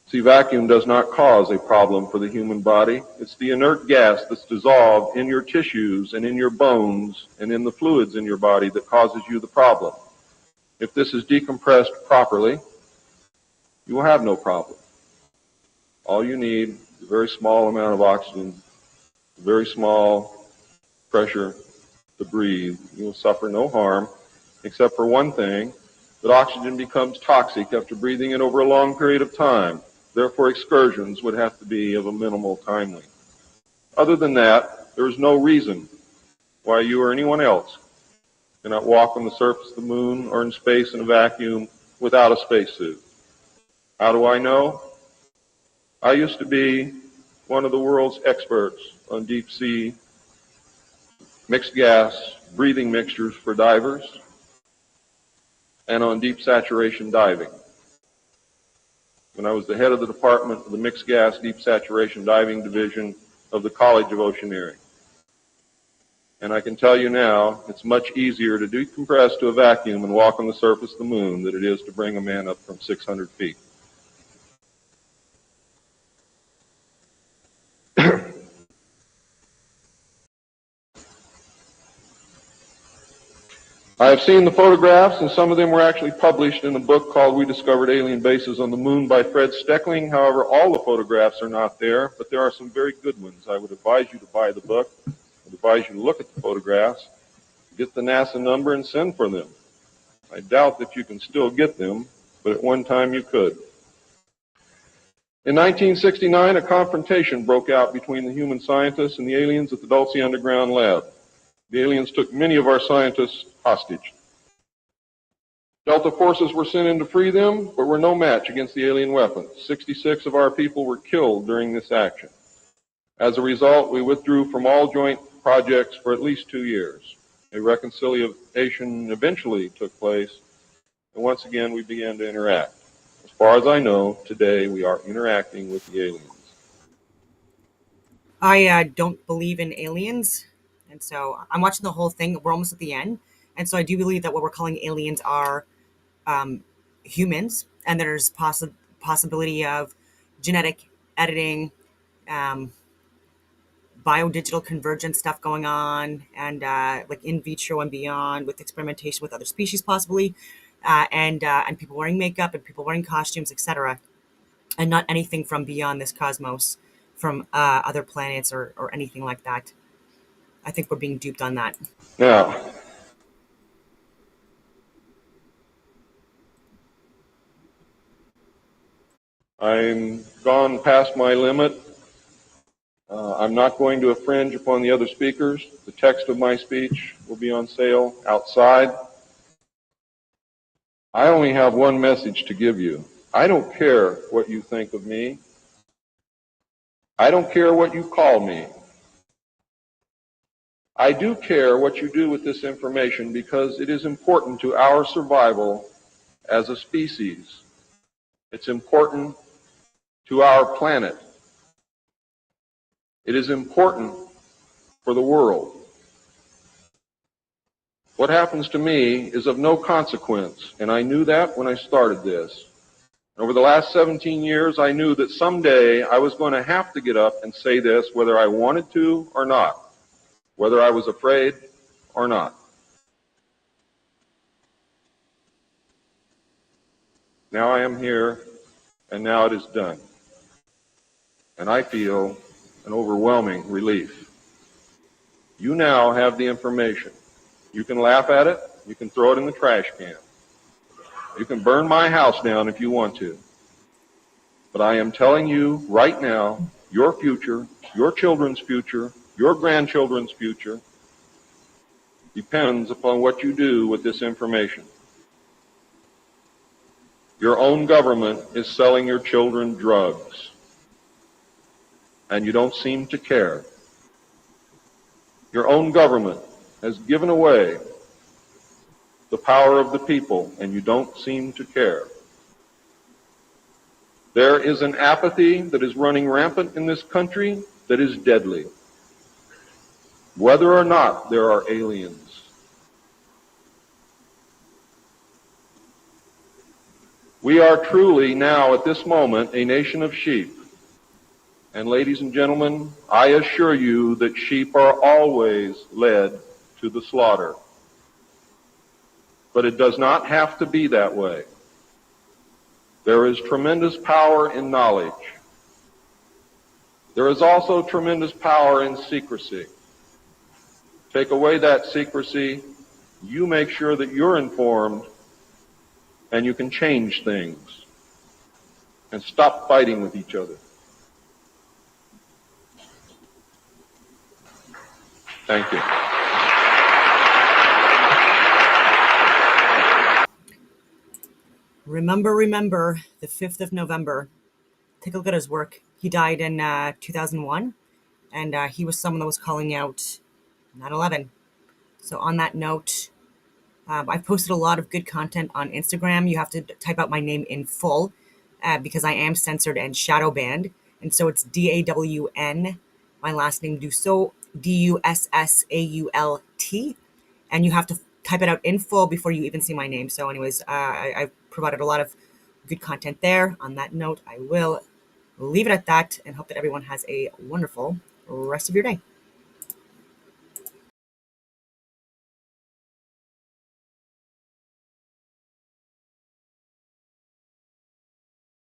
See, vacuum does not cause a problem for the human body. It's the inert gas that's dissolved in your tissues and in your bones and in the fluids in your body that causes you the problem. If this is decompressed properly, you will have no problem. All you need is a very small amount of oxygen, a very small pressure to breathe. You will suffer no harm, except for one thing, that oxygen becomes toxic after breathing it over a long period of time. Therefore, excursions would have to be of a minimal time length. Other than that, there is no reason why you or anyone else cannot walk on the surface of the moon or in space in a vacuum without a spacesuit. How do I know? I used to be one of the world's experts on deep sea mixed gas breathing mixtures for divers and on deep saturation diving. When I was the head of the department of the mixed gas deep saturation diving division of the College of Oceaneering. And I can tell you now, it's much easier to decompress to a vacuum and walk on the surface of the moon than it is to bring a man up from 600 feet. I have seen the photographs, and some of them were actually published in a book called We Discovered Alien Bases on the Moon by Fred Steckling. However, all the photographs are not there, but there are some very good ones. I would advise you to buy the book. I would advise you to look at the photographs, get the NASA number, and send for them. I doubt that you can still get them, but at one time you could. In 1969, a confrontation broke out between the human scientists and the aliens at the Dulce Underground Lab. The aliens took many of our scientists hostage. Delta forces were sent in to free them, but were no match against the alien weapons. 66 of our people were killed during this action. As a result, we withdrew from all joint projects for at least 2 years. A reconciliation eventually took place, and once again we began to interact. As far as I know, today we are interacting with the aliens. I don't believe in aliens, and so I'm watching the whole thing. We're almost at the end, and so I do believe that what we're calling aliens are humans, and there's possibility of genetic editing, biodigital convergence stuff going on, and like in vitro and beyond with experimentation with other species possibly, and people wearing makeup and people wearing costumes, etc., and not anything from beyond this cosmos, from other planets or anything like that. I think we're being duped on that. Now, I'm gone past my limit. I'm not going to infringe upon the other speakers. The text of my speech will be on sale outside. I only have one message to give you. I don't care what you think of me. I don't care what you call me. I do care what you do with this information because it is important to our survival as a species. It's important to our planet. It is important for the world. What happens to me is of no consequence, and I knew that when I started this. Over the last 17 years, I knew that someday I was going to have to get up and say this, whether I wanted to or not, whether I was afraid or not. Now I am here, and now it is done. And I feel an overwhelming relief. You now have the information. You can laugh at it. You can throw it in the trash can. You can burn my house down if you want to. But I am telling you right now, your future, your children's future, your grandchildren's future depends upon what you do with this information. Your own government is selling your children drugs, and you don't seem to care. Your own government has given away the power of the people, and you don't seem to care. There is an apathy that is running rampant in this country that is deadly, whether or not there are aliens. We are truly now, at this moment, a nation of sheep. And ladies and gentlemen, I assure you that sheep are always led to the slaughter. But it does not have to be that way. There is tremendous power in knowledge. There is also tremendous power in secrecy. Take away that secrecy, you make sure that you're informed, and you can change things and stop fighting with each other. Thank you. remember the 5th of November. Take a look at his work. He died in 2001, and he was someone that was calling out 9/11. So on that note, I've posted a lot of good content on Instagram. You have to type out my name in full because I am censored and shadow banned. And so it's DAWN, my last name Dussault, DUSSAULT. And you have to type it out in full before you even see my name. So, anyways, I've provided a lot of good content there. On that note, I will leave it at that and hope that everyone has a wonderful rest of your day.